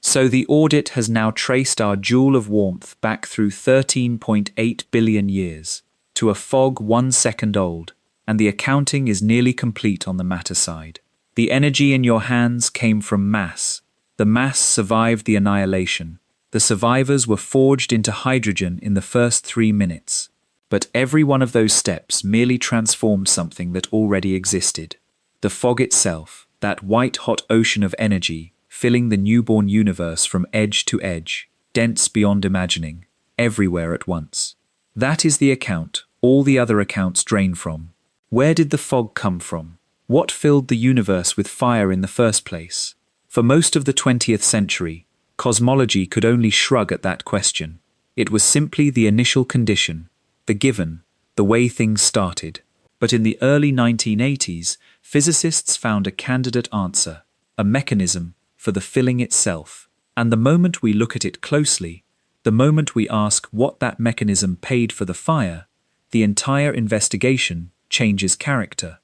A: So the audit has now traced our joule of warmth back through 13.8 billion years, to a fog 1 second old, and the accounting is nearly complete on the matter side. The energy in your hands came from mass. The mass survived the annihilation. The survivors were forged into hydrogen in the first 3 minutes. But every one of those steps merely transformed something that already existed. The fog itself, that white-hot ocean of energy, filling the newborn universe from edge to edge, dense beyond imagining, everywhere at once. That is the account all the other accounts drain from. Where did the fog come from? What filled the universe with fire in the first place? For most of the 20th century, cosmology could only shrug at that question. It was simply the initial condition, the given, the way things started. But in the early 1980s, physicists found a candidate answer, a mechanism for the filling itself. And the moment we look at it closely, the moment we ask what that mechanism paid for the fire, the entire investigation changes character.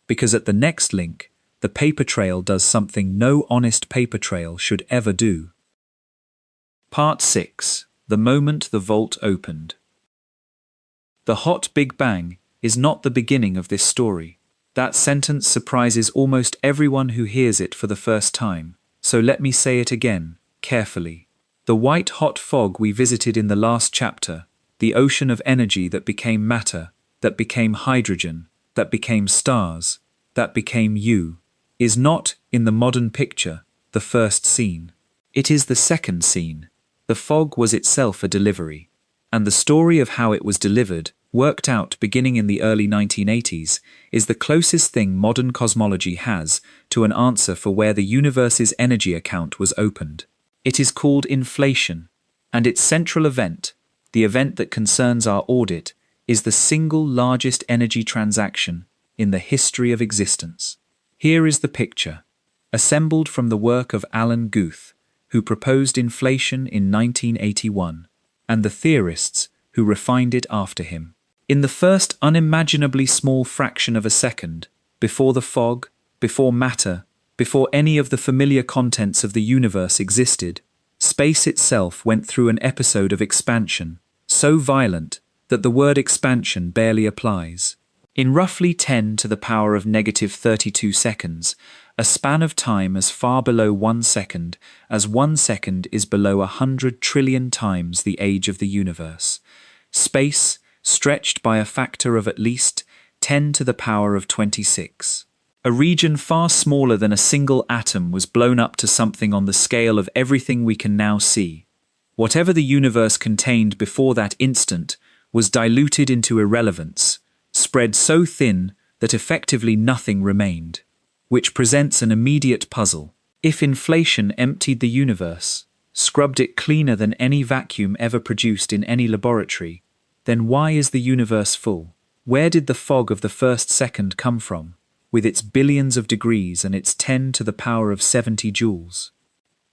A: Because at the next link, the paper trail does something no honest paper trail should ever do. Part 6. The moment the vault opened. The hot Big Bang is not the beginning of this story. That sentence surprises almost everyone who hears it for the first time, so let me say it again, carefully. The white-hot fog we visited in the last chapter, the ocean of energy that became matter, that became hydrogen, that became stars, that became you, is not, in the modern picture, the first scene. It is the second scene. The fog was itself a delivery, and the story of how it was delivered, worked out beginning in the early 1980s, is the closest thing modern cosmology has to an answer for where the universe's energy account was opened. It is called inflation, and its central event, the event that concerns our audit, is the single largest energy transaction in the history of existence. Here is the picture, assembled from the work of Alan Guth, who proposed inflation in 1981, and the theorists who refined it after him. In the first unimaginably small fraction of a second, before the fog, before matter, before any of the familiar contents of the universe existed, space itself went through an episode of expansion, so violent that the word expansion barely applies. In roughly 10 to the power of negative 32 seconds, a span of time as far below 1 second as 1 second is below 100 trillion times the age of the universe. Space stretched by a factor of at least 10 to the power of 26. A region far smaller than a single atom was blown up to something on the scale of everything we can now see. Whatever the universe contained before that instant was diluted into irrelevance, spread so thin that effectively nothing remained, which presents an immediate puzzle. If inflation emptied the universe, scrubbed it cleaner than any vacuum ever produced in any laboratory, then why is the universe full? Where did the fog of the first second come from, with its billions of degrees and its 10 to the power of 70 joules?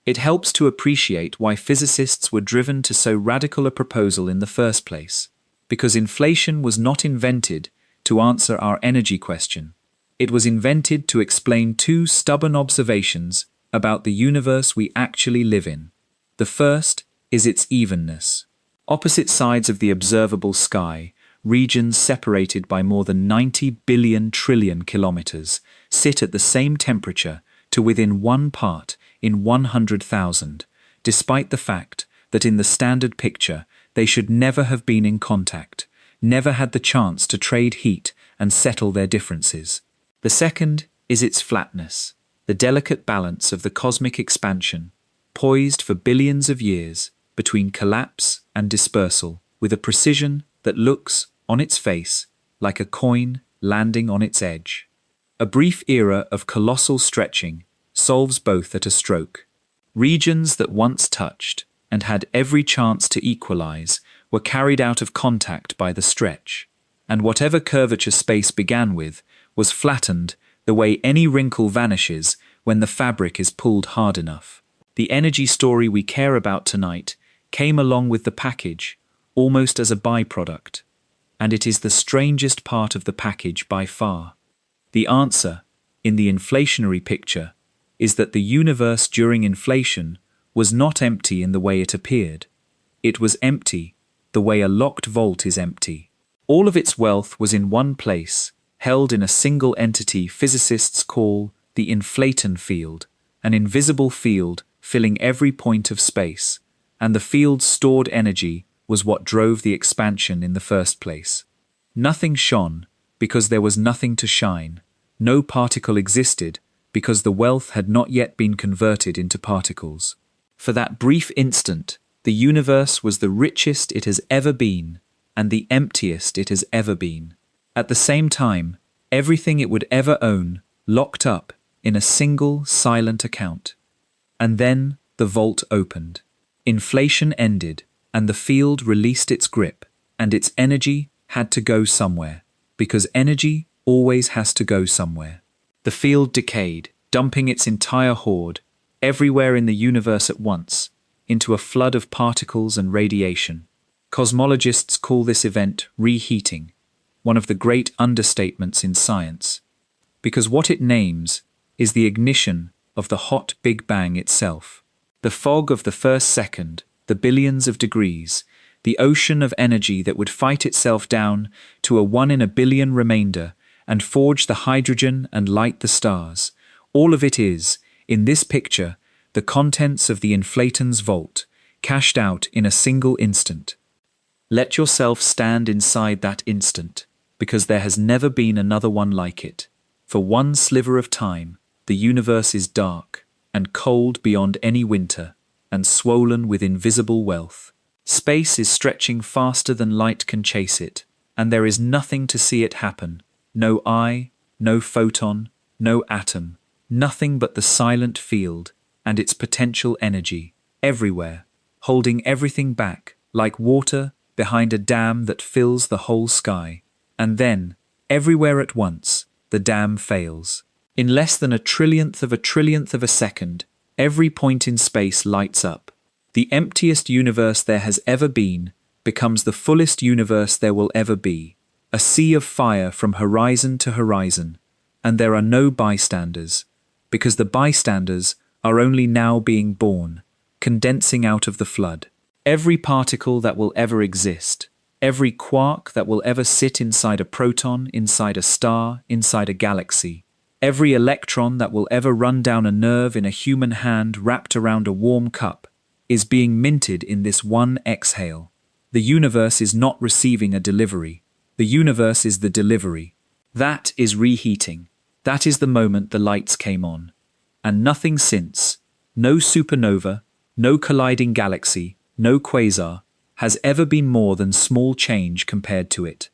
A: It helps to appreciate why physicists were driven to so radical a proposal in the first place, because inflation was not invented to answer our energy question. It was invented to explain two stubborn observations about the universe we actually live in. The first is its evenness. Opposite sides of the observable sky, regions separated by more than 90 billion trillion kilometers, sit at the same temperature to within 1 part in 100,000, despite the fact that in the standard picture they should never have been in contact, never had the chance to trade heat and settle their differences. The second is its flatness, the delicate balance of the cosmic expansion, poised for billions of years between collapse and dispersal, with a precision that looks, on its face, like a coin landing on its edge. A brief era of colossal stretching solves both at a stroke. Regions that once touched and had every chance to equalize were carried out of contact by the stretch, and whatever curvature space began with was flattened the way any wrinkle vanishes when the fabric is pulled hard enough. The energy story we care about tonight came along with the package, almost as a byproduct, and it is the strangest part of the package by far. The answer, in the inflationary picture, is that the universe during inflation was not empty in the way it appeared. It was empty the way a locked vault is empty. All of its wealth was in one place, held in a single entity physicists call the inflaton field, an invisible field filling every point of space, and the field's stored energy was what drove the expansion in the first place. Nothing shone because there was nothing to shine. No particle existed because the wealth had not yet been converted into particles. For that brief instant, the universe was the richest it has ever been and the emptiest it has ever been. At the same time, everything it would ever own locked up in a single silent account. And then the vault opened. Inflation ended, and the field released its grip, and its energy had to go somewhere, because energy always has to go somewhere. The field decayed, dumping its entire hoard, everywhere in the universe at once, into a flood of particles and radiation. Cosmologists call this event reheating, one of the great understatements in science, because what it names is the ignition of the hot Big Bang itself. The fog of the first second, the billions of degrees, the ocean of energy that would fight itself down to a 1 in a billion remainder and forge the hydrogen and light the stars. All of it is, in this picture, the contents of the inflaton's vault, cashed out in a single instant. Let yourself stand inside that instant, because there has never been another one like it. For one sliver of time, the universe is dark and cold beyond any winter, and swollen with invisible wealth. Space is stretching faster than light can chase it, and there is nothing to see it happen. No eye, no photon, no atom, nothing but the silent field and its potential energy, everywhere, holding everything back, like water behind a dam that fills the whole sky. And then, everywhere at once, the dam fails. In less than a trillionth of a second, every point in space lights up. The emptiest universe there has ever been becomes the fullest universe there will ever be, a sea of fire from horizon to horizon, and there are no bystanders, because the bystanders are only now being born, condensing out of the flood. Every particle that will ever exist, every quark that will ever sit inside a proton, inside a star, inside a galaxy, every electron that will ever run down a nerve in a human hand wrapped around a warm cup, is being minted in this one exhale. The universe is not receiving a delivery. The universe is the delivery. That is reheating. That is the moment the lights came on. And nothing since, no supernova, no colliding galaxy, no quasar, has ever been more than small change compared to it.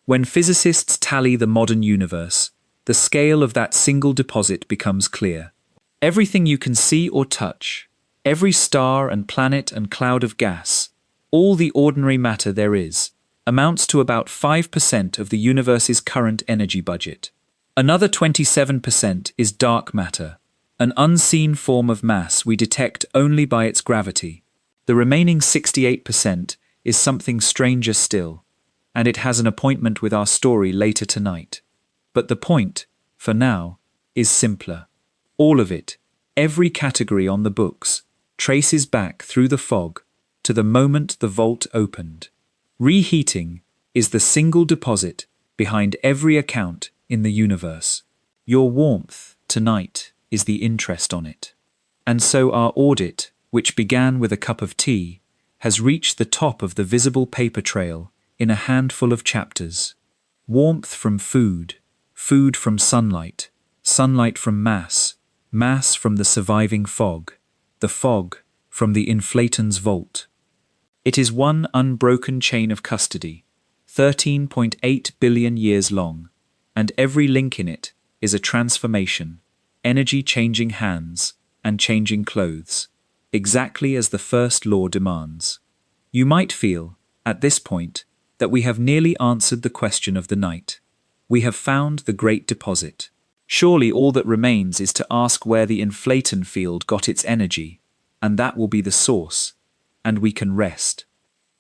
A: When physicists tally the modern universe, the scale of that single deposit becomes clear. Everything you can see or touch, every star and planet and cloud of gas, all the ordinary matter there is, amounts to about 5% of the universe's current energy budget. Another 27% is dark matter, an unseen form of mass we detect only by its gravity. The remaining 68% is something stranger still, and it has an appointment with our story later tonight. But the point, for now, is simpler. All of it, every category on the books, traces back through the fog to the moment the vault opened. Reheating is the single deposit behind every account in the universe. Your warmth tonight is the interest on it. And so our audit, which began with a cup of tea, has reached the top of the visible paper trail in a handful of chapters. Warmth from food, food from sunlight, sunlight from mass, mass from the surviving fog, the fog from the inflaton's vault. It is one unbroken chain of custody, 13.8 billion years long, and every link in it is a transformation, energy changing hands and changing clothes, exactly as the first law demands. You might feel, at this point, that we have nearly answered the question of the night. We have found the great deposit. Surely all that remains is to ask where the inflaton field got its energy, and that will be the source, and we can rest.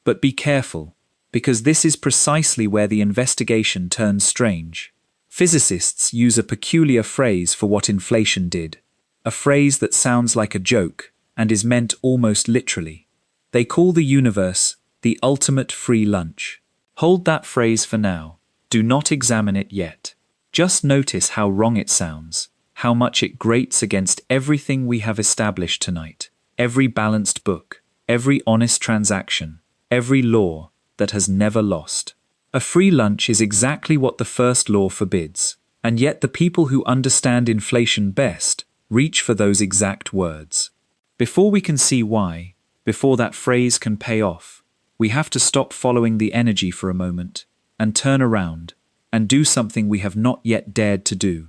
A: But be careful, because this is precisely where the investigation turns strange. Physicists use a peculiar phrase for what inflation did, a phrase that sounds like a joke and is meant almost literally. They call the universe the ultimate free lunch. Hold that phrase for now. Do not examine it yet. Just notice how wrong it sounds, how much it grates against everything we have established tonight, every balanced book, every honest transaction, every law that has never lost. A free lunch is exactly what the first law forbids, and yet the people who understand inflation best reach for those exact words. Before we can see why, before that phrase can pay off, we have to stop following the energy for a moment and turn around and do something we have not yet dared to do.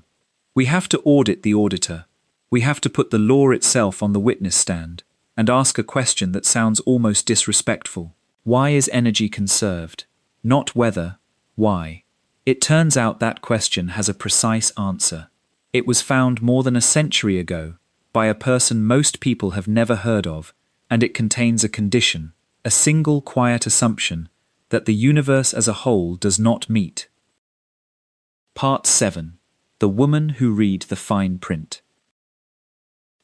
A: We have to audit the auditor. We have to put the law itself on the witness stand and ask a question that sounds almost disrespectful. Why is energy conserved? Not whether, why. It turns out that question has a precise answer. It was found more than a century ago by a person most people have never heard of, and it contains a condition, a single quiet assumption, that the universe as a whole does not meet. Part 7. The Woman Who Read the Fine Print.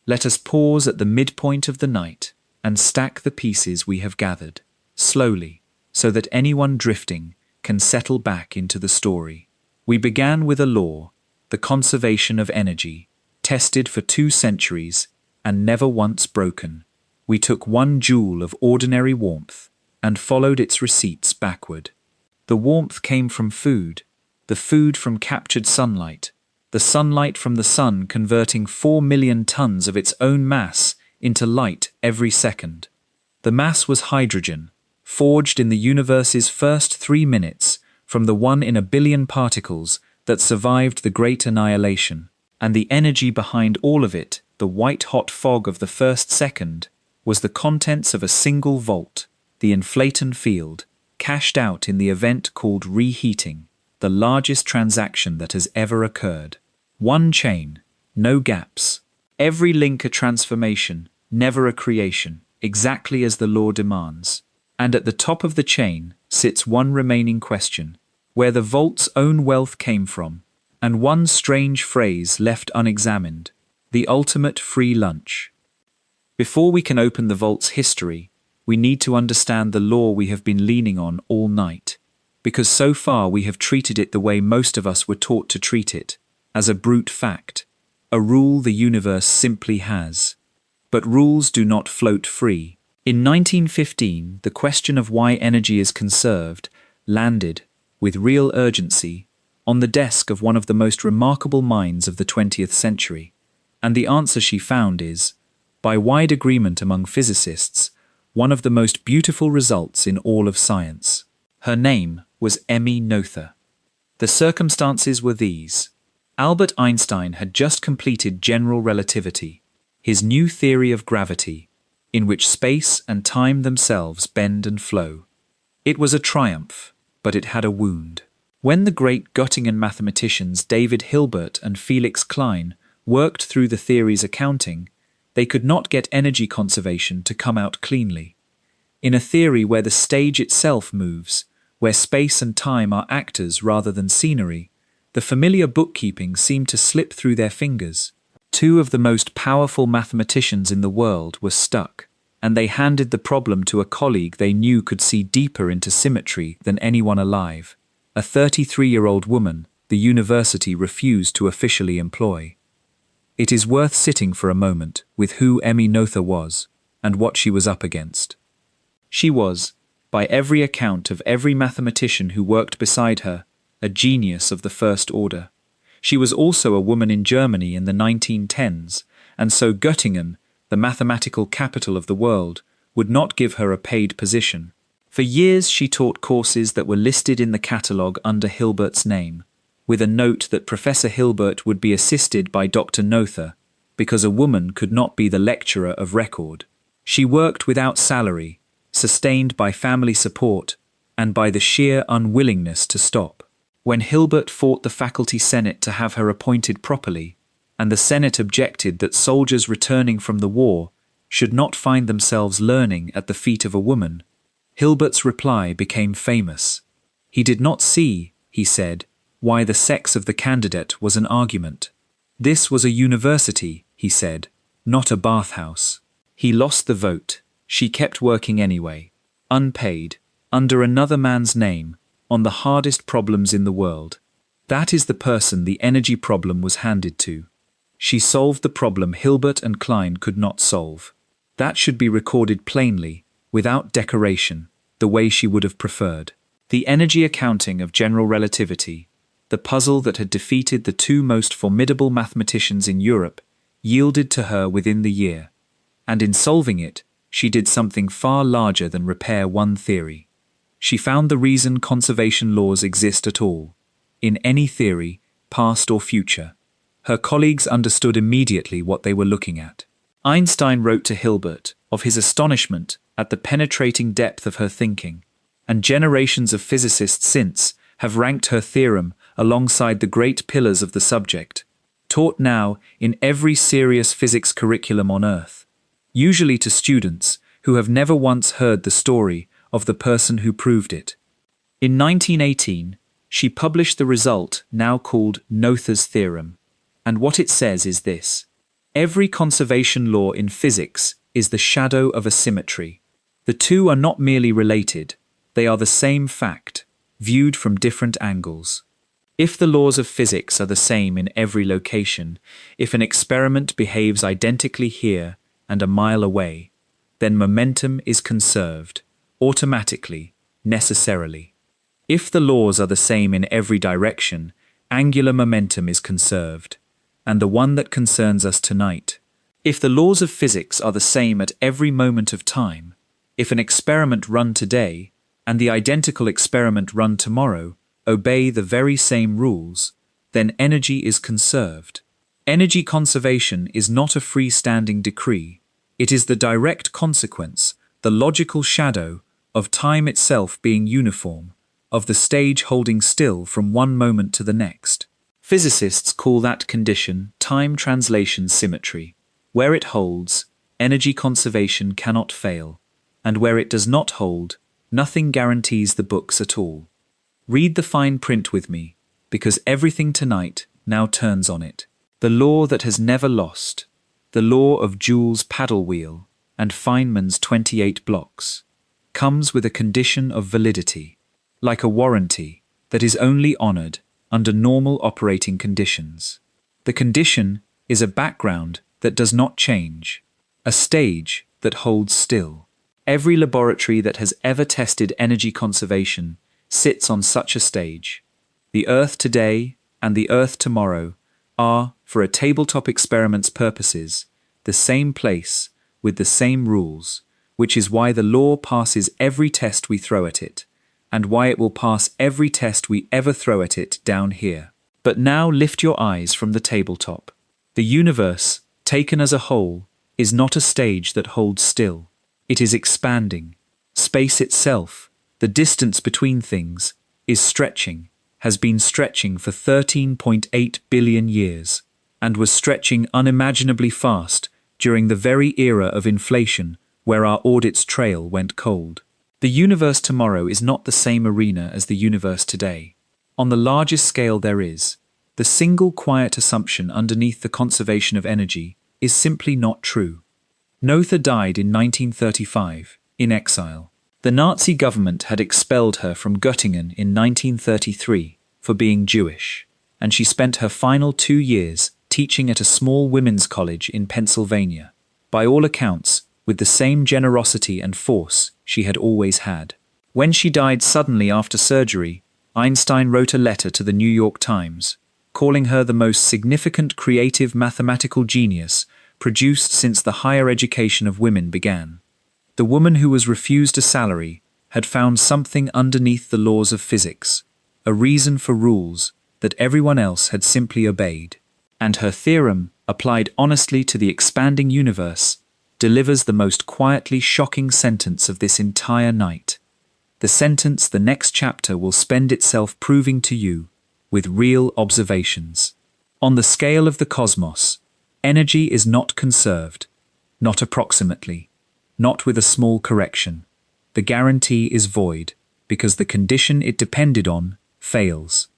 A: Let us pause at the midpoint of the night and stack the pieces we have gathered, slowly, so that anyone drifting can settle back into the story. We began with a law, the conservation of energy, tested for 2 centuries and never once broken. We took 1 joule of ordinary warmth and followed its receipts backward. The warmth came from food, the food from captured sunlight, the sunlight from the sun converting 4 million tons of its own mass into light every second. The mass was hydrogen, forged in the universe's first 3 minutes from the 1 in a billion particles that survived the Great Annihilation, and the energy behind all of it, the white-hot fog of the first second, was the contents of a single volt, the inflaton field, cashed out in the event called reheating, the largest transaction that has ever occurred. 1 chain, no gaps. Every link a transformation, never a creation, exactly as the law demands. And at the top of the chain sits 1 remaining question, where the vault's own wealth came from, and 1 strange phrase left unexamined, the ultimate free lunch. Before we can open the vault's history, we need to understand the law we have been leaning on all night, because so far we have treated it the way most of us were taught to treat it, as a brute fact, a rule the universe simply has. But rules do not float free. In 1915, the question of why energy is conserved landed, with real urgency, on the desk of one of the most remarkable minds of the 20th century, and the answer she found is, by wide agreement among physicists, one of the most beautiful results in all of science. Her name was Emmy Noether. The circumstances were these. Albert Einstein had just completed general relativity, his new theory of gravity, in which space and time themselves bend and flow. It was a triumph, but it had a wound. When the great Göttingen mathematicians David Hilbert and Felix Klein worked through the theory's accounting, they could not get energy conservation to come out cleanly. In a theory where the stage itself moves, where space and time are actors rather than scenery, the familiar bookkeeping seemed to slip through their fingers. 2 of the most powerful mathematicians in the world were stuck, and they handed the problem to a colleague they knew could see deeper into symmetry than anyone alive. A 33-year-old woman the university refused to officially employ. It is worth sitting for a moment with who Emmy Noether was and what she was up against. She was, by every account of every mathematician who worked beside her, a genius of the first order. She was also a woman in Germany in the 1910s, and so Göttingen, the mathematical capital of the world, would not give her a paid position. For years she taught courses that were listed in the catalogue under Hilbert's name, with a note that Professor Hilbert would be assisted by Dr. Noether, because a woman could not be the lecturer of record. She worked without salary, sustained by family support, and by the sheer unwillingness to stop. When Hilbert fought the faculty senate to have her appointed properly, and the senate objected that soldiers returning from the war should not find themselves learning at the feet of a woman, Hilbert's reply became famous. He did not see, he said, why the sex of the candidate was an argument. This was a university, he said, not a bathhouse. He lost the vote. She kept working anyway, unpaid, under another man's name, on the hardest problems in the world. That is the person the energy problem was handed to. She solved the problem Hilbert and Klein could not solve. That should be recorded plainly, without decoration, the way she would have preferred. The energy accounting of general relativity, the puzzle that had defeated the two most formidable mathematicians in Europe, yielded to her within the year. And in solving it, she did something far larger than repair one theory. She found the reason conservation laws exist at all, in any theory, past or future. Her colleagues understood immediately what they were looking at. Einstein wrote to Hilbert of his astonishment at the penetrating depth of her thinking, and generations of physicists since have ranked her theorem alongside the great pillars of the subject, taught now in every serious physics curriculum on Earth, usually to students who have never once heard the story of the person who proved it. In 1918, she published the result now called Noether's theorem, and what it says is this: every conservation law in physics is the shadow of a symmetry. The two are not merely related, they are the same fact, viewed from different angles. If the laws of physics are the same in every location, if an experiment behaves identically here and a mile away, then momentum is conserved, automatically, necessarily. If the laws are the same in every direction, angular momentum is conserved, and the one that concerns us tonight. If the laws of physics are the same at every moment of time, if an experiment run today and the identical experiment run tomorrow obey the very same rules, then energy is conserved. Energy conservation is not a freestanding decree. It is the direct consequence, the logical shadow, of time itself being uniform, of the stage holding still from one moment to the next. Physicists call that condition time translation symmetry. Where it holds, energy conservation cannot fail, and where it does not hold, nothing guarantees the books at all. Read the fine print with me, because everything tonight now turns on it. The law that has never lost, the law of Joule's paddle wheel and Feynman's 28 blocks, comes with a condition of validity, like a warranty that is only honored under normal operating conditions. The condition is a background that does not change, a stage that holds still. Every laboratory that has ever tested energy conservation sits on such a stage. The Earth today and the Earth tomorrow are, for a tabletop experiment's purposes, the same place with the same rules, which is why the law passes every test we throw at it, and why it will pass every test we ever throw at it down here. But now lift your eyes from the tabletop. The universe, taken as a whole, is not a stage that holds still. It is expanding. Space itself, the distance between things, is stretching, has been stretching for 13.8 billion years, and was stretching unimaginably fast during the very era of inflation where our audit's trail went cold. The universe tomorrow is not the same arena as the universe today. On the largest scale there is, the single quiet assumption underneath the conservation of energy is simply not true. Noether died in 1935, in exile. The Nazi government had expelled her from Göttingen in 1933 for being Jewish, and she spent her final 2 years teaching at a small women's college in Pennsylvania, by all accounts with the same generosity and force she had always had. When she died suddenly after surgery, Einstein wrote a letter to the New York Times, calling her the most significant creative mathematical genius produced since the higher education of women began. The woman who was refused a salary had found something underneath the laws of physics, a reason for rules that everyone else had simply obeyed. And her theorem, applied honestly to the expanding universe, delivers the most quietly shocking sentence of this entire night. The sentence the next chapter will spend itself proving to you, with real observations. On the scale of the cosmos, energy is not conserved, not approximately, not with a small correction. The guarantee is void, because the condition it depended on fails.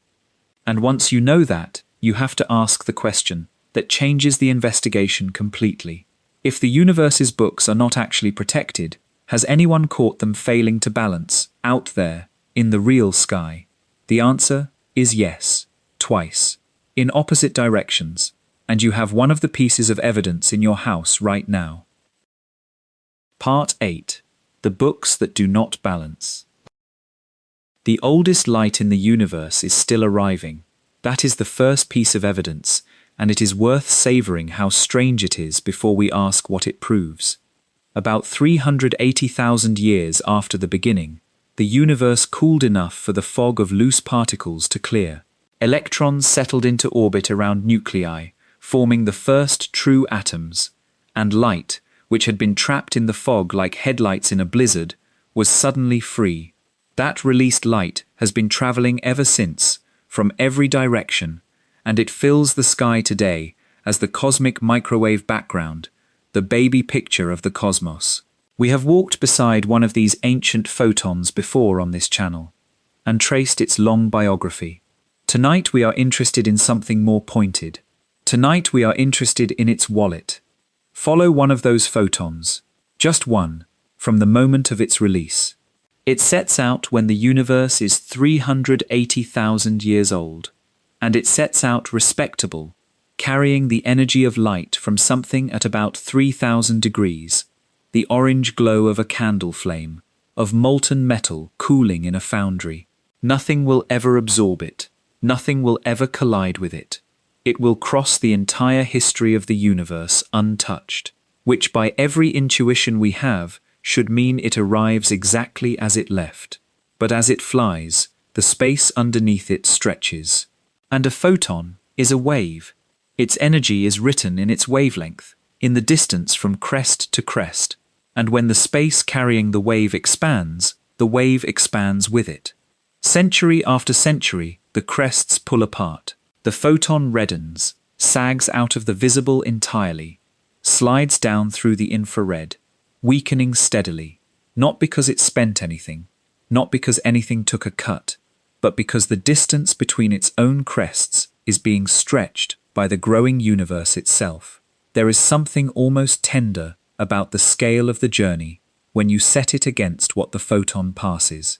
A: And once you know that, you have to ask the question that changes the investigation completely. If the universe's books are not actually protected, has anyone caught them failing to balance, out there, in the real sky? The answer is yes, twice, in opposite directions, and you have one of the pieces of evidence in your house right now. Part 8. The books that do not balance. The oldest light in the universe is still arriving. That is the first piece of evidence, and it is worth savoring how strange it is before we ask what it proves. About 380,000 years after the beginning, the universe cooled enough for the fog of loose particles to clear. Electrons settled into orbit around nuclei, forming the first true atoms, and light, which had been trapped in the fog like headlights in a blizzard, was suddenly free. That released light has been traveling ever since, from every direction, and it fills the sky today as the cosmic microwave background, the baby picture of the cosmos. We have walked beside one of these ancient photons before on this channel, and traced its long biography. Tonight we are interested in something more pointed. Tonight we are interested in its wallet. Follow one of those photons, just one, from the moment of its release. It sets out when the universe is 380,000 years old, and it sets out respectable, carrying the energy of light from something at about 3,000 degrees, the orange glow of a candle flame, of molten metal cooling in a foundry. Nothing will ever absorb it, nothing will ever collide with it. It will cross the entire history of the universe untouched, which by every intuition we have should mean it arrives exactly as it left. But as it flies, the space underneath it stretches. And a photon is a wave. Its energy is written in its wavelength, in the distance from crest to crest. And when the space carrying the wave expands with it. Century after century, the crests pull apart. The photon reddens, sags out of the visible entirely, slides down through the infrared, weakening steadily, not because it spent anything, not because anything took a cut, but because the distance between its own crests is being stretched by the growing universe itself. There is something almost tender about the scale of the journey when you set it against what the photon passes.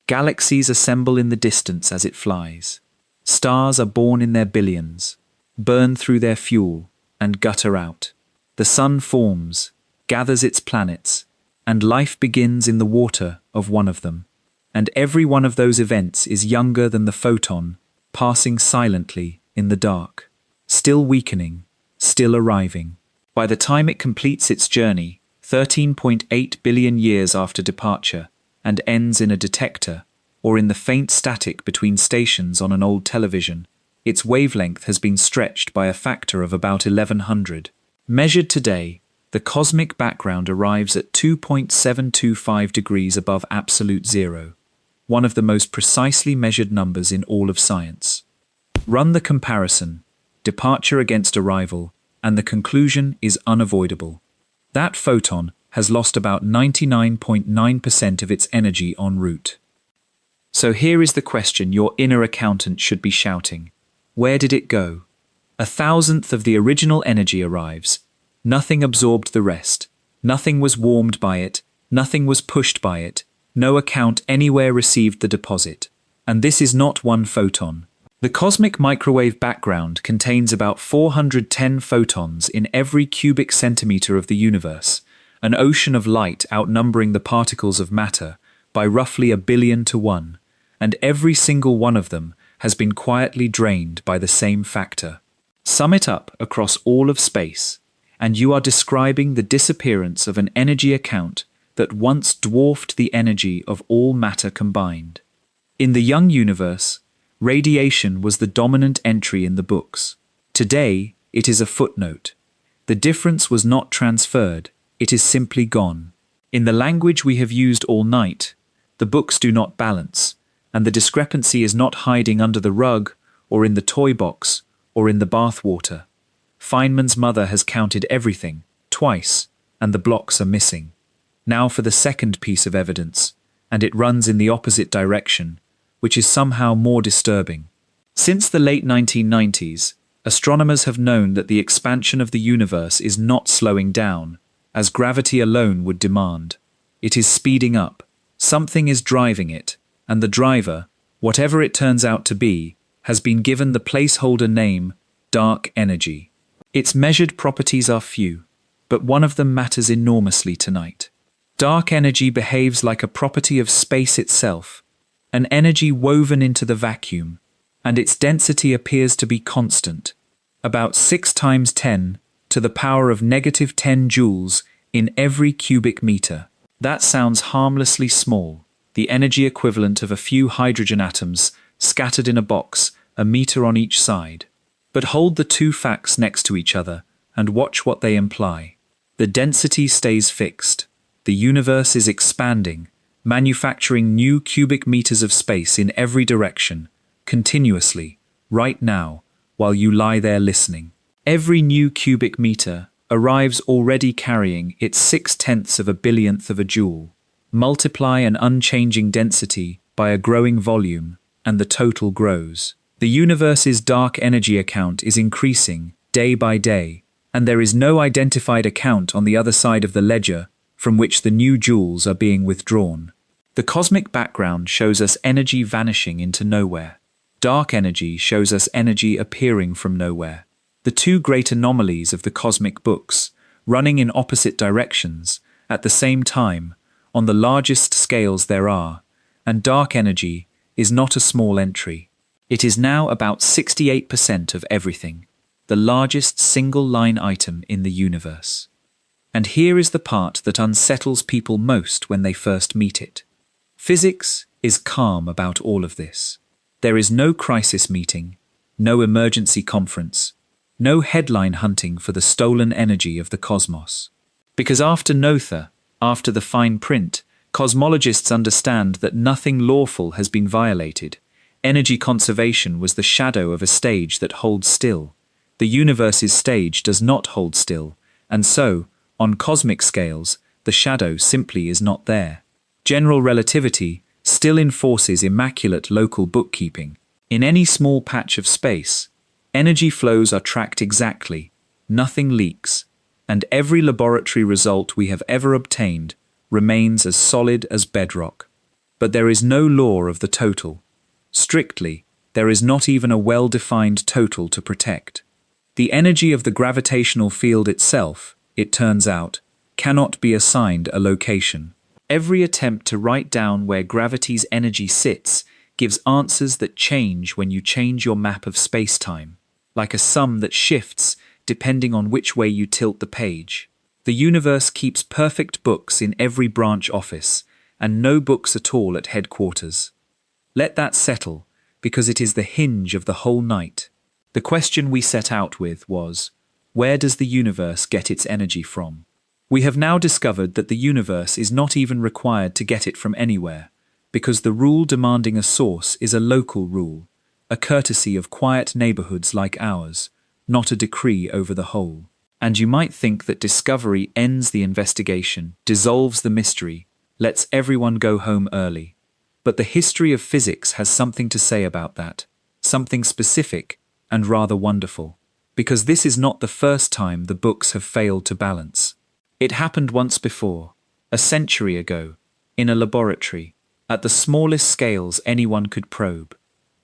A: Galaxies assemble in the distance as it flies. Stars are born in their billions, burn through their fuel, and gutter out. The sun forms, gathers its planets, and life begins in the water of one of them. And every one of those events is younger than the photon, passing silently in the dark, still weakening, still arriving. By the time it completes its journey, 13.8 billion years after departure, and ends in a detector, or in the faint static between stations on an old television, its wavelength has been stretched by a factor of about 1100. Measured today, the cosmic background arrives at 2.725 degrees above absolute zero, one of the most precisely measured numbers in all of science. Run the comparison, departure against arrival, and the conclusion is unavoidable. That photon has lost about 99.9% of its energy en route. So here is the question your inner accountant should be shouting. Where did it go? 1,000th of the original energy arrives. Nothing absorbed the rest. Nothing was warmed by it. Nothing was pushed by it. No account anywhere received the deposit. And this is not one photon. The cosmic microwave background contains about 410 photons in every cubic centimeter of the universe, an ocean of light outnumbering the particles of matter by roughly 1 billion to 1, and every single one of them has been quietly drained by the same factor. Sum it up across all of space, and you are describing the disappearance of an energy account that once dwarfed the energy of all matter combined. In the young universe, radiation was the dominant entry in the books. Today, it is a footnote. The difference was not transferred, it is simply gone. In the language we have used all night, the books do not balance, and the discrepancy is not hiding under the rug, or in the toy box, or in the bathwater. Feynman's mother has counted everything, twice, and the blocks are missing. Now for the second piece of evidence, and it runs in the opposite direction, which is somehow more disturbing. Since the late 1990s, astronomers have known that the expansion of the universe is not slowing down, as gravity alone would demand. It is speeding up. Something is driving it, and the driver, whatever it turns out to be, has been given the placeholder name dark energy. Its measured properties are few, but one of them matters enormously tonight. Dark energy behaves like a property of space itself, an energy woven into the vacuum, and its density appears to be constant, about 6 times 10 to the power of negative 10 joules in every cubic meter. That sounds harmlessly small, the energy equivalent of a few hydrogen atoms scattered in a box, a meter on each side. But hold the two facts next to each other and watch what they imply. The density stays fixed. The universe is expanding, manufacturing new cubic meters of space in every direction, continuously, right now, while you lie there listening. Every new cubic meter arrives already carrying its 0.6 of a billionth of a joule. Multiply an unchanging density by a growing volume, and the total grows. The universe's dark energy account is increasing day by day, and there is no identified account on the other side of the ledger from which the new joules are being withdrawn. The cosmic background shows us energy vanishing into nowhere. Dark energy shows us energy appearing from nowhere. The two great anomalies of the cosmic books, running in opposite directions, at the same time, on the largest scales there are, and dark energy is not a small entry. It is now about 68% of everything, the largest single-line item in the universe. And here is the part that unsettles people most when they first meet it. Physics is calm about all of this. There is no crisis meeting, no emergency conference, no headline hunting for the stolen energy of the cosmos. Because after Noether, after the fine print, cosmologists understand that nothing lawful has been violated. Energy conservation was the shadow of a stage that holds still. The universe's stage does not hold still, and so, on cosmic scales, the shadow simply is not there. General relativity still enforces immaculate local bookkeeping. In any small patch of space, energy flows are tracked exactly, nothing leaks, and every laboratory result we have ever obtained remains as solid as bedrock. But there is no law of the total. Strictly, there is not even a well-defined total to protect. The energy of the gravitational field itself, it turns out, cannot be assigned a location. Every attempt to write down where gravity's energy sits gives answers that change when you change your map of space-time, like a sum that shifts depending on which way you tilt the page. The universe keeps perfect books in every branch office, and no books at all at headquarters. Let that settle, because it is the hinge of the whole night. The question we set out with was, where does the universe get its energy from? We have now discovered that the universe is not even required to get it from anywhere, because the rule demanding a source is a local rule, a courtesy of quiet neighborhoods like ours, not a decree over the whole. And you might think that discovery ends the investigation, dissolves the mystery, lets everyone go home early. But the history of physics has something to say about that, something specific and rather wonderful, because this is not the first time the books have failed to balance. It happened once before, a century ago, in a laboratory, at the smallest scales anyone could probe,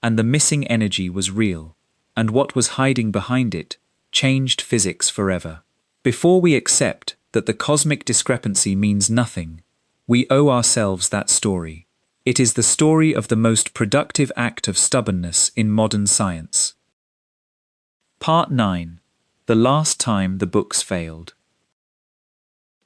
A: and the missing energy was real, and what was hiding behind it changed physics forever. Before we accept that the cosmic discrepancy means nothing, we owe ourselves that story. It is the story of the most productive act of stubbornness in modern science. Part 9. The last time the books failed.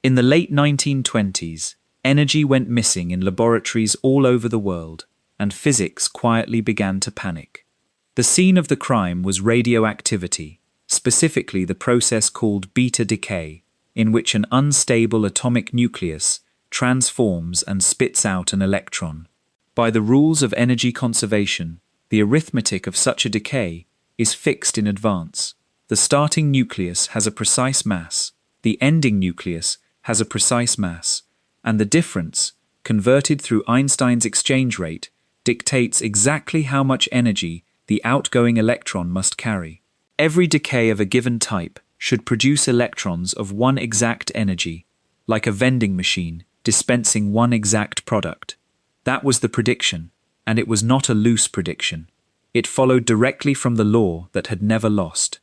A: In the late 1920s, energy went missing in laboratories all over the world, and physics quietly began to panic. The scene of the crime was radioactivity, specifically the process called beta decay, in which an unstable atomic nucleus transforms and spits out an electron. By the rules of energy conservation, the arithmetic of such a decay is fixed in advance. The starting nucleus has a precise mass, the ending nucleus has a precise mass, and the difference, converted through Einstein's exchange rate, dictates exactly how much energy the outgoing electron must carry. Every decay of a given type should produce electrons of one exact energy, like a vending machine dispensing one exact product. That was the prediction, and it was not a loose prediction. It followed directly from the law that had never lost.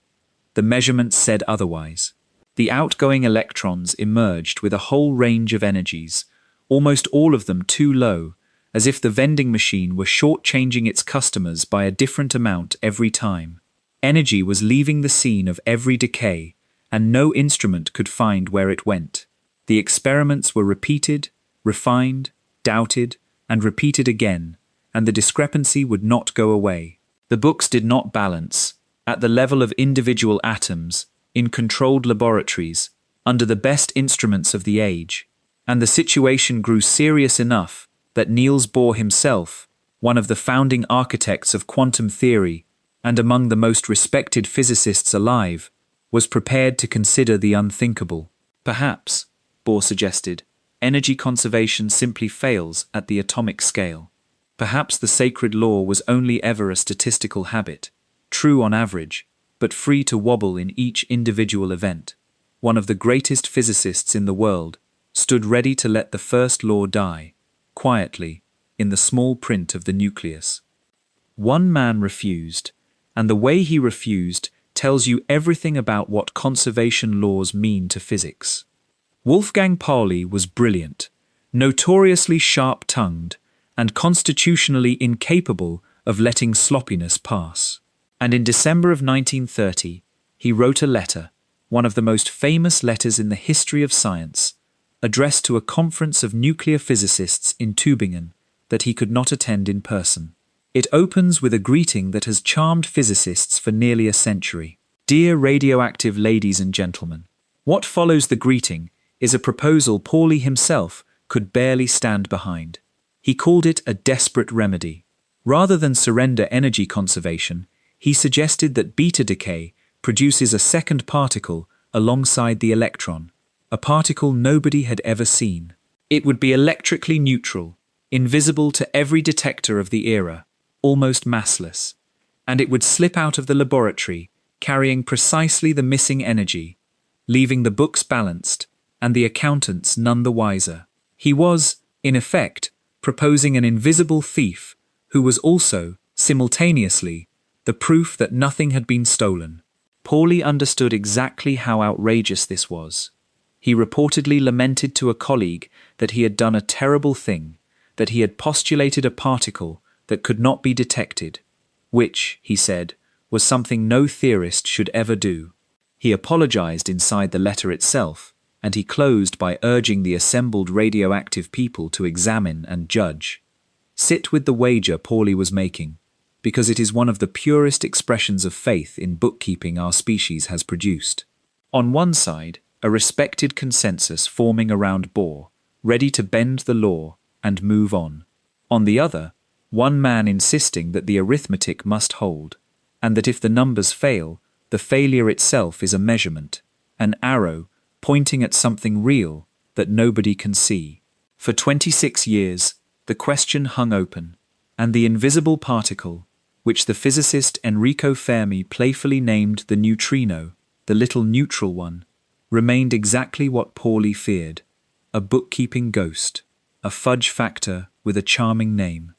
A: The measurements said otherwise. The outgoing electrons emerged with a whole range of energies, almost all of them too low, as if the vending machine were shortchanging its customers by a different amount every time. Energy was leaving the scene of every decay, and no instrument could find where it went. The experiments were repeated, refined, doubted, and repeated again, and the discrepancy would not go away. The books did not balance, at the level of individual atoms, in controlled laboratories, under the best instruments of the age, and the situation grew serious enough that Niels Bohr himself, one of the founding architects of quantum theory and among the most respected physicists alive, was prepared to consider the unthinkable. Perhaps, Bohr suggested, energy conservation simply fails at the atomic scale. Perhaps the sacred law was only ever a statistical habit, true on average, but free to wobble in each individual event. One of the greatest physicists in the world stood ready to let the first law die, quietly, in the small print of the nucleus. One man refused, and the way he refused tells you everything about what conservation laws mean to physics. Wolfgang Pauli was brilliant, notoriously sharp-tongued, and constitutionally incapable of letting sloppiness pass. And in December of 1930, he wrote a letter, one of the most famous letters in the history of science, addressed to a conference of nuclear physicists in Tübingen that he could not attend in person. It opens with a greeting that has charmed physicists for nearly a century. Dear radioactive ladies and gentlemen, what follows the greeting is a proposal Pauli himself could barely stand behind. He called it a desperate remedy. Rather than surrender energy conservation, he suggested that beta decay produces a second particle alongside the electron, a particle nobody had ever seen. It would be electrically neutral, invisible to every detector of the era, almost massless, and it would slip out of the laboratory, carrying precisely the missing energy, leaving the books balanced and the accountants none the wiser. He was, in effect, proposing an invisible thief who was also, simultaneously, the proof that nothing had been stolen. Pauli understood exactly how outrageous this was. He reportedly lamented to a colleague that he had done a terrible thing, that he had postulated a particle that could not be detected, which, he said, was something no theorist should ever do. He apologized inside the letter itself, and he closed by urging the assembled radioactive people to examine and judge. Sit with the wager Pauli was making, because it is one of the purest expressions of faith in bookkeeping our species has produced. On one side, a respected consensus forming around Bohr, ready to bend the law and move on. On the other, one man insisting that the arithmetic must hold, and that if the numbers fail, the failure itself is a measurement, an arrow pointing at something real that nobody can see. For 26 years, the question hung open, and the invisible particle, which the physicist Enrico Fermi playfully named the neutrino, the little neutral one, remained exactly what Pauli feared, a bookkeeping ghost, a fudge factor with a charming name.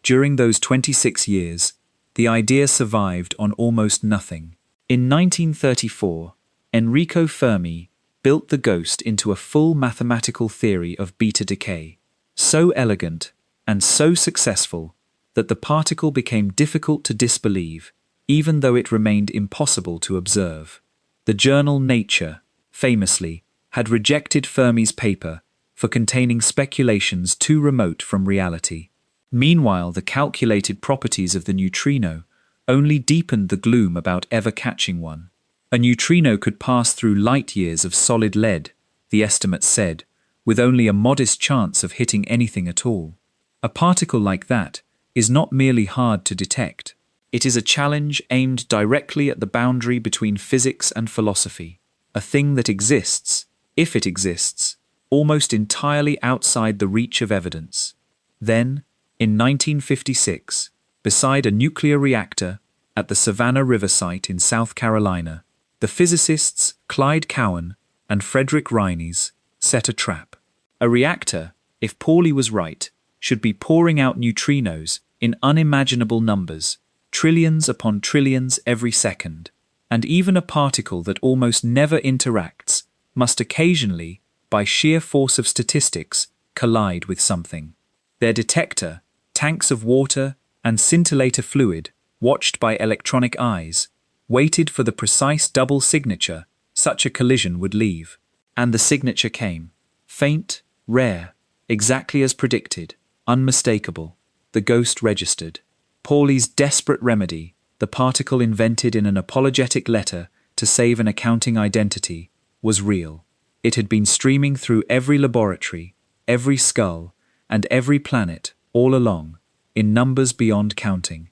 A: During those 26 years, the idea survived on almost nothing. In 1934, Enrico Fermi built the ghost into a full mathematical theory of beta decay, so elegant and so successful that the particle became difficult to disbelieve, even though it remained impossible to observe. The journal Nature, famously, had rejected Fermi's paper for containing speculations too remote from reality. Meanwhile, the calculated properties of the neutrino only deepened the gloom about ever catching one. A neutrino could pass through light years of solid lead, the estimates said, with only a modest chance of hitting anything at all. A particle like that is not merely hard to detect. It is a challenge aimed directly at the boundary between physics and philosophy, a thing that exists, if it exists, almost entirely outside the reach of evidence. Then, in 1956, beside a nuclear reactor at the Savannah River site in South Carolina, the physicists Clyde Cowan and Frederick Reines set a trap. A reactor, if Pauli was right, should be pouring out neutrinos in unimaginable numbers, trillions upon trillions every second, and even a particle that almost never interacts must occasionally, by sheer force of statistics, collide with something. Their detector, tanks of water and scintillator fluid, watched by electronic eyes, waited for the precise double signature such a collision would leave. And the signature came. Faint, rare, exactly as predicted, unmistakable. The ghost registered. Pauli's desperate remedy, the particle invented in an apologetic letter to save an accounting identity, was real. It had been streaming through every laboratory, every skull, and every planet, all along, in numbers beyond counting.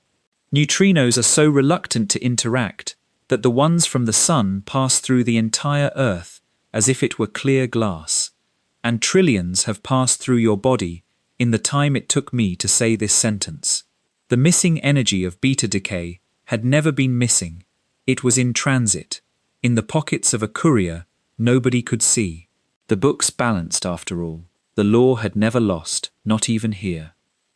A: Neutrinos are so reluctant to interact that the ones from the Sun pass through the entire Earth as if it were clear glass, and trillions have passed through your body in the time it took me to say this sentence. The missing energy of beta decay had never been missing. It was in transit, in the pockets of a courier nobody could see. The books balanced after all. The law had never lost, not even here.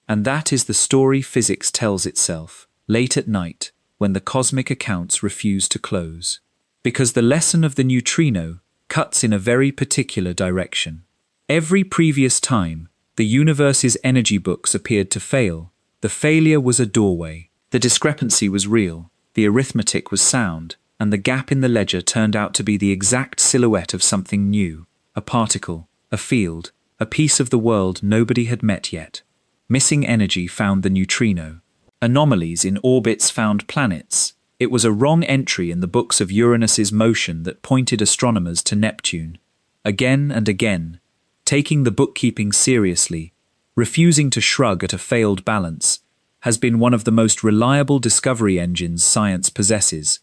A: And that is the story physics tells itself, late at night, when the cosmic accounts refuse to close. Because the lesson of the neutrino cuts in a very particular direction. Every previous time the universe's energy books appeared to fail, the failure was a doorway. The discrepancy was real, the arithmetic was sound, and the gap in the ledger turned out to be the exact silhouette of something new, a particle, a field, a piece of the world nobody had met yet. Missing energy found the neutrino. Anomalies in orbits found planets. It was a wrong entry in the books of Uranus's motion that pointed astronomers to Neptune. Again and again, taking the bookkeeping seriously, refusing to shrug at a failed balance, has been one of the most reliable discovery engines science possesses.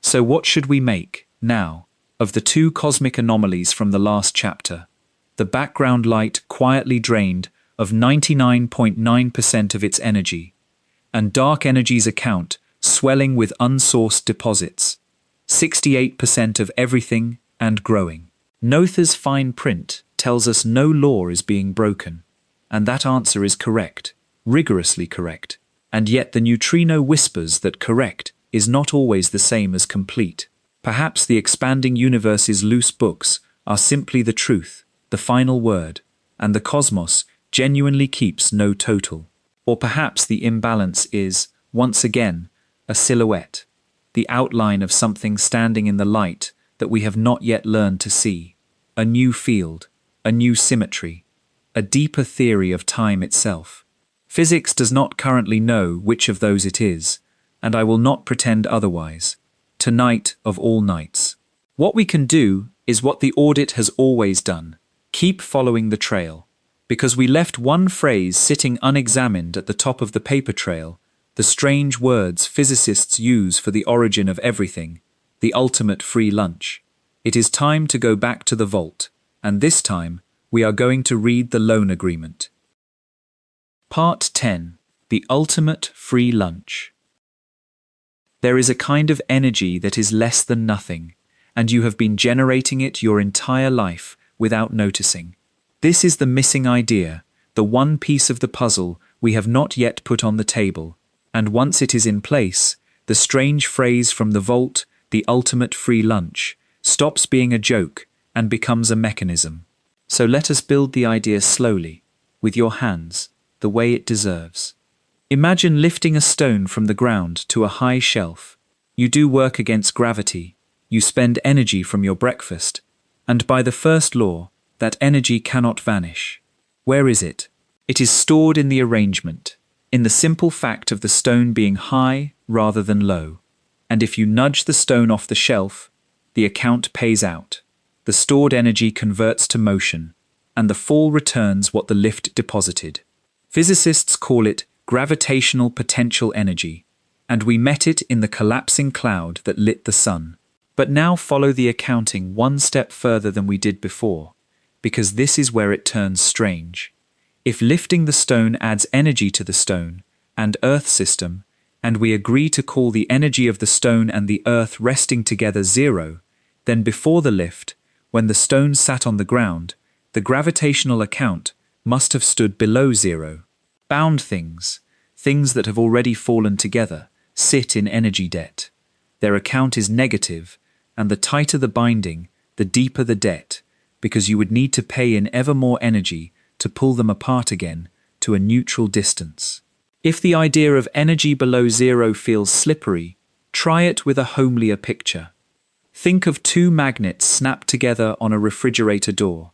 A: So what should we make, now, of the two cosmic anomalies from the last chapter? The background light quietly drained of 99.9% of its energy, and dark energy's account swelling with unsourced deposits, 68% of everything and growing. Noether's fine print tells us no law is being broken, and that answer is correct, rigorously correct, and yet the neutrino whispers that correct is not always the same as complete. Perhaps the expanding universe's loose books are simply the truth, the final word, and the cosmos genuinely keeps no total. Or perhaps the imbalance is, once again, a silhouette, the outline of something standing in the light that we have not yet learned to see, a new field, a new symmetry, a deeper theory of time itself. Physics does not currently know which of those it is, and I will not pretend otherwise. Tonight of all nights. What we can do is what the audit has always done. Keep following the trail. Because we left one phrase sitting unexamined at the top of the paper trail, the strange words physicists use for the origin of everything, the ultimate free lunch. It is time to go back to the vault, and this time we are going to read the loan agreement. Part 10. The ultimate free lunch. There is a kind of energy that is less than nothing, and you have been generating it your entire life without noticing. This is the missing idea, the one piece of the puzzle we have not yet put on the table, and once it is in place, the strange phrase from the vault, the ultimate free lunch, stops being a joke and becomes a mechanism. So let us build the idea slowly, with your hands, the way it deserves. Imagine lifting a stone from the ground to a high shelf. You do work against gravity, you spend energy from your breakfast, and by the first law, that energy cannot vanish. Where is it? It is stored in the arrangement, in the simple fact of the stone being high rather than low. And if you nudge the stone off the shelf, the account pays out. The stored energy converts to motion, and the fall returns what the lift deposited. Physicists call it gravitational potential energy, and we met it in the collapsing cloud that lit the sun. But now follow the accounting one step further than we did before, because this is where it turns strange. If lifting the stone adds energy to the stone and earth system, and we agree to call the energy of the stone and the earth resting together zero, then before the lift, when the stone sat on the ground, the gravitational account must have stood below zero. Bound things, things that have already fallen together, sit in energy debt. Their account is negative, and the tighter the binding, the deeper the debt, because you would need to pay in ever more energy to pull them apart again to a neutral distance. If the idea of energy below zero feels slippery, try it with a homelier picture. Think of two magnets snapped together on a refrigerator door.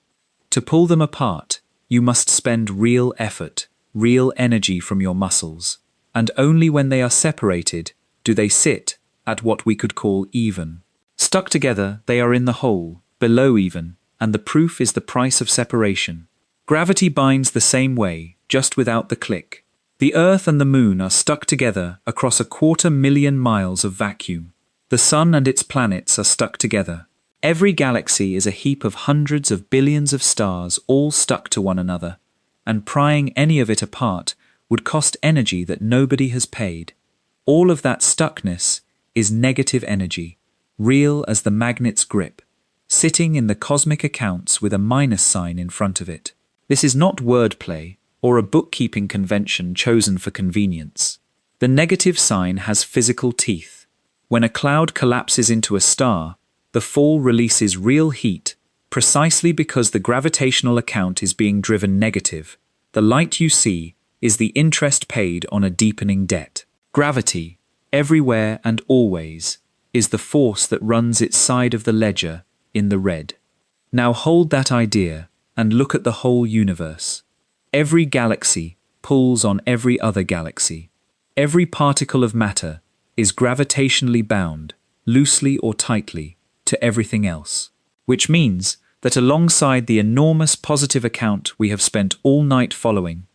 A: To pull them apart, you must spend real effort, real energy from your muscles, and only when they are separated do they sit at what we could call even. Stuck together, they are in the hole, below even, and the proof is the price of separation. Gravity binds the same way, just without the click. The Earth and the Moon are stuck together across 250,000 miles of vacuum. The Sun and its planets are stuck together. Every galaxy is a heap of hundreds of billions of stars all stuck to one another, and prying any of it apart would cost energy that nobody has paid. All of that stuckness is negative energy, real as the magnet's grip, sitting in the cosmic accounts with a minus sign in front of it. This is not wordplay or a bookkeeping convention chosen for convenience. The negative sign has physical teeth. When a cloud collapses into a star, the fall releases real heat, precisely because the gravitational account is being driven negative. The light you see is the interest paid on a deepening debt. Gravity, everywhere and always, is the force that runs its side of the ledger in the red. Now hold that idea and look at the whole universe. Every galaxy pulls on every other galaxy. Every particle of matter is gravitationally bound, loosely or tightly, to everything else. Which means that alongside the enormous positive account we have spent all night following,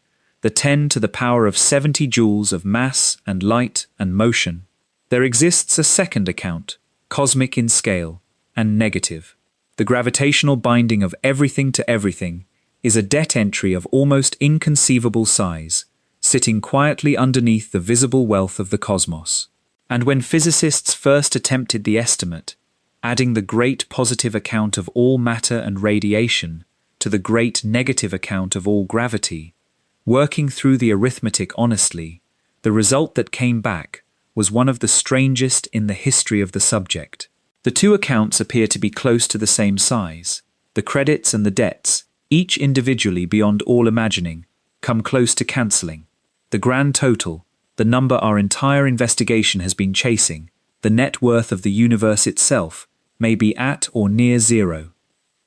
A: the 10 to the power of 70 joules of mass and light and motion, there exists a second account, cosmic in scale, and negative. The gravitational binding of everything to everything is a debt entry of almost inconceivable size, sitting quietly underneath the visible wealth of the cosmos. And when physicists first attempted the estimate, adding the great positive account of all matter and radiation to the great negative account of all gravity, working through the arithmetic honestly, the result that came back was one of the strangest in the history of the subject. The two accounts appear to be close to the same size. The credits and the debts, each individually beyond all imagining, come close to cancelling. The grand total, the number our entire investigation has been chasing, the net worth of the universe itself, may be at or near zero.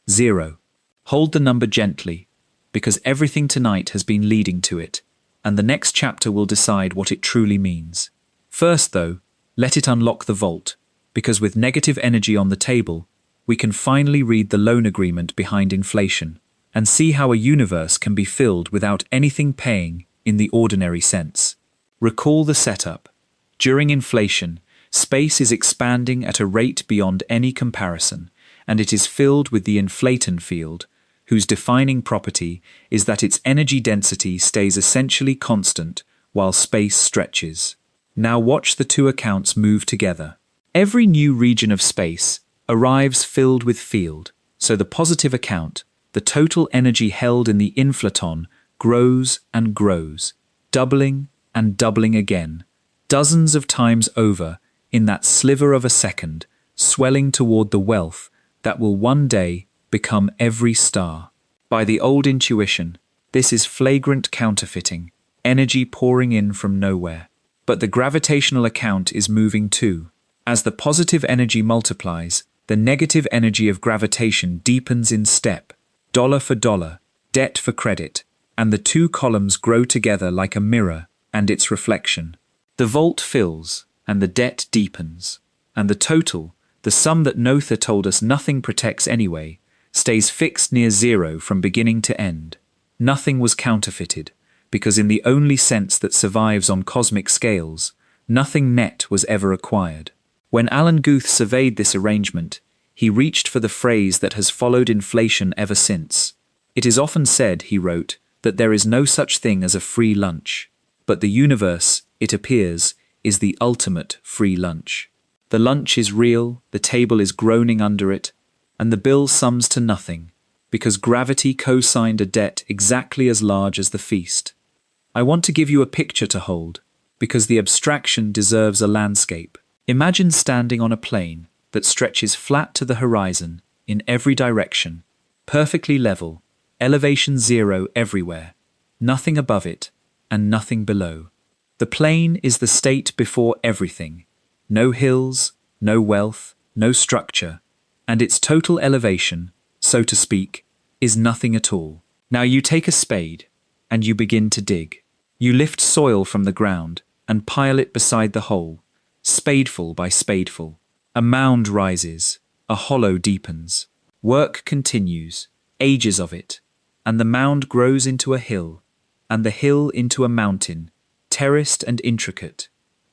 A: Zero. Hold the number gently, because everything tonight has been leading to it, and the next chapter will decide what it truly means. First, though, let it unlock the vault, because with negative energy on the table, we can finally read the loan agreement behind inflation, and see how a universe can be filled without anything paying in the ordinary sense. Recall the setup. During inflation, space is expanding at a rate beyond any comparison, and it is filled with the inflaton field, whose defining property is that its energy density stays essentially constant while space stretches. Now watch the two accounts move together. Every new region of space arrives filled with field, so the positive account, the total energy held in the inflaton, grows and grows, doubling and doubling again, dozens of times over in that sliver of a second, swelling toward the wealth that will one day become every star. By the old intuition, this is flagrant counterfeiting, energy pouring in from nowhere. But the gravitational account is moving too. As the positive energy multiplies, the negative energy of gravitation deepens in step, dollar for dollar, debt for credit, and the two columns grow together like a mirror and its reflection. The vault fills, and the debt deepens, and the total, the sum that Noether told us nothing protects anyway, stays fixed near zero from beginning to end. Nothing was counterfeited, because in the only sense that survives on cosmic scales, nothing net was ever acquired. When Alan Guth surveyed this arrangement, he reached for the phrase that has followed inflation ever since. It is often said, he wrote, that there is no such thing as a free lunch. But the universe, it appears, is the ultimate free lunch. The lunch is real, the table is groaning under it, and the bill sums to nothing, because gravity co-signed a debt exactly as large as the feast. I want to give you a picture to hold, because the abstraction deserves a landscape. Imagine standing on a plain that stretches flat to the horizon in every direction, perfectly level, elevation zero everywhere, nothing above it, and nothing below. The plain is the state before everything. No hills, no wealth, no structure, and its total elevation, so to speak, is nothing at all. Now you take a spade, and you begin to dig. You lift soil from the ground, and pile it beside the hole, spadeful by spadeful. A mound rises, a hollow deepens. Work continues, ages of it, and the mound grows into a hill, and the hill into a mountain, terraced and intricate.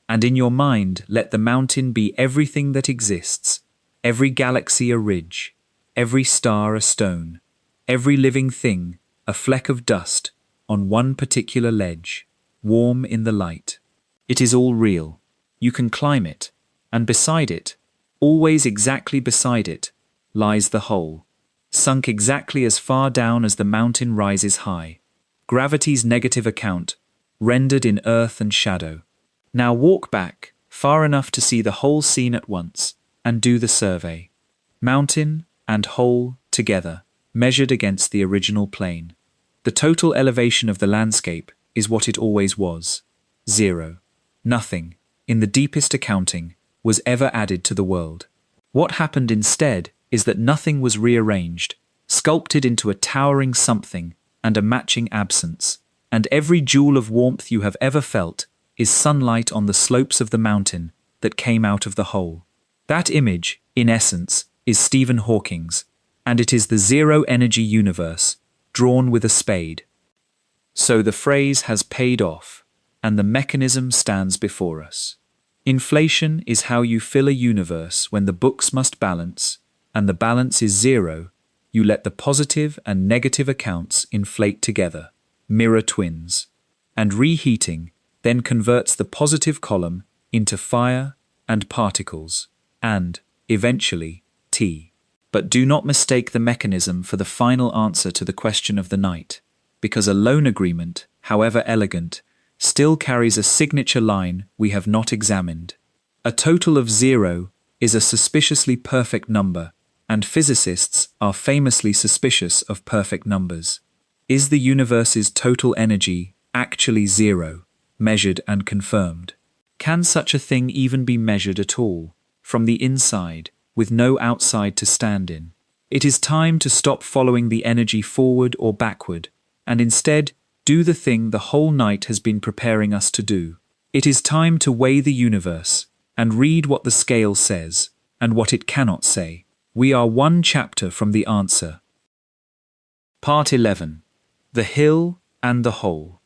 A: And in your mind let the mountain be everything that exists, every galaxy a ridge, every star a stone, every living thing a fleck of dust on one particular ledge, warm in the light. It is all real. You can climb it, and beside it, always exactly beside it, lies the hole, sunk exactly as far down as the mountain rises high. Gravity's negative account, rendered in earth and shadow. Now walk back, far enough to see the whole scene at once, and do the survey. Mountain and hole together, measured against the original plane. The total elevation of the landscape is what it always was. Zero. Nothing, in the deepest accounting, was ever added to the world. What happened instead is that nothing was rearranged, sculpted into a towering something and a matching absence, and every joule of warmth you have ever felt is sunlight on the slopes of the mountain that came out of the hole. That image, in essence, is Stephen Hawking's, and it is the zero-energy universe, drawn with a spade. So the phrase has paid off, and the mechanism stands before us. Inflation is how you fill a universe when the books must balance, and the balance is zero. You let the positive and negative accounts inflate together, mirror twins, and reheating then converts the positive column into fire and particles, and, eventually, tea. But do not mistake the mechanism for the final answer to the question of the night, because a loan agreement, however elegant, still carries a signature line we have not examined. A total of zero is a suspiciously perfect number, and physicists are famously suspicious of perfect numbers. Is the universe's total energy actually zero, measured and confirmed? Can such a thing even be measured at all, from the inside, with no outside to stand in? It is time to stop following the energy forward or backward, and instead do the thing the whole night has been preparing us to do. It is time to weigh the universe, and read what the scale says, and what it cannot say. We are one chapter from the answer. Part 11. The Hill and the Hole.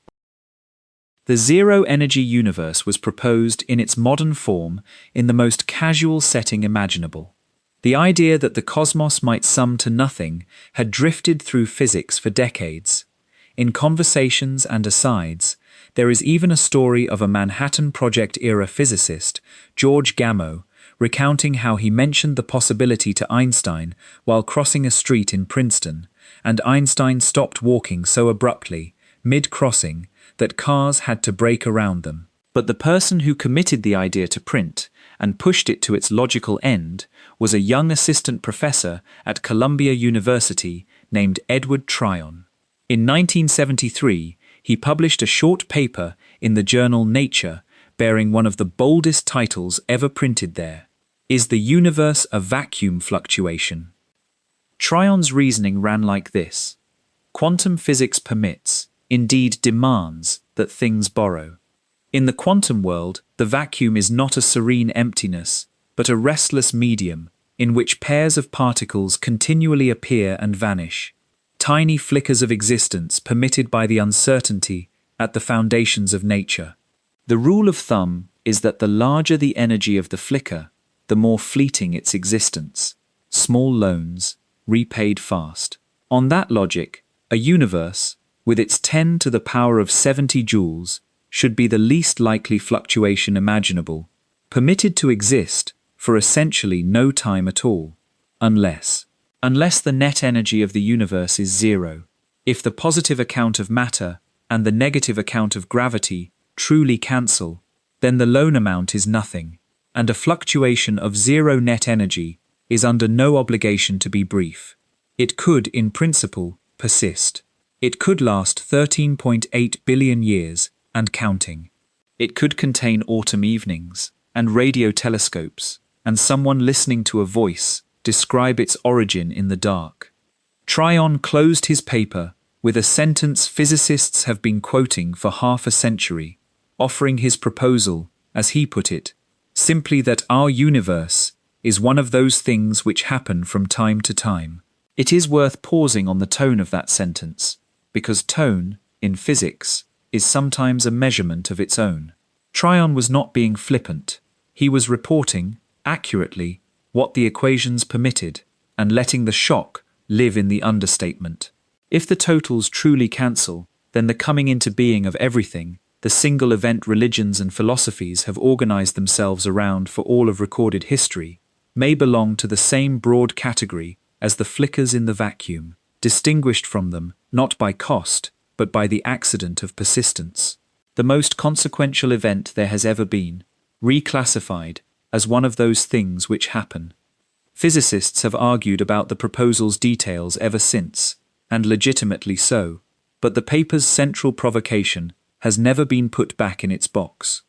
A: The zero-energy universe was proposed in its modern form in the most casual setting imaginable. The idea that the cosmos might sum to nothing had drifted through physics for decades. In conversations and asides, there is even a story of a Manhattan Project-era physicist, George Gamow, recounting how he mentioned the possibility to Einstein while crossing a street in Princeton, and Einstein stopped walking so abruptly, mid-crossing, that cars had to brake around them. But the person who committed the idea to print and pushed it to its logical end was a young assistant professor at Columbia University named Edward Tryon. In 1973, he published a short paper in the journal Nature bearing one of the boldest titles ever printed there: Is the Universe a Vacuum Fluctuation? Tryon's reasoning ran like this: quantum physics permits, indeed demands, that things borrow. In the quantum world, the vacuum is not a serene emptiness, but a restless medium in which pairs of particles continually appear and vanish, tiny flickers of existence permitted by the uncertainty at the foundations of nature. The rule of thumb is that the larger the energy of the flicker, the more fleeting its existence. Small loans, repaid fast. On that logic, a universe, with its 10 to the power of 70 joules, should be the least likely fluctuation imaginable, permitted to exist for essentially no time at all, unless the net energy of the universe is zero. If the positive account of matter and the negative account of gravity truly cancel, then the lone amount is nothing, and a fluctuation of zero net energy is under no obligation to be brief. It could, in principle, persist. It could last 13.8 billion years and counting. It could contain autumn evenings and radio telescopes and someone listening to a voice describe its origin in the dark. Tryon closed his paper with a sentence physicists have been quoting for half a century, offering his proposal, as he put it, simply that our universe is one of those things which happen from time to time. It is worth pausing on the tone of that sentence, because tone, in physics, is sometimes a measurement of its own. Tryon was not being flippant. He was reporting, accurately, what the equations permitted, and letting the shock live in the understatement. If the totals truly cancel, then the coming into being of everything, the single event religions and philosophies have organized themselves around for all of recorded history, may belong to the same broad category as the flickers in the vacuum, distinguished from them not by cost, but by the accident of persistence. The most consequential event there has ever been, reclassified as one of those things which happen. Physicists have argued about the proposal's details ever since, and legitimately so, but the paper's central provocation has never been put back in its box.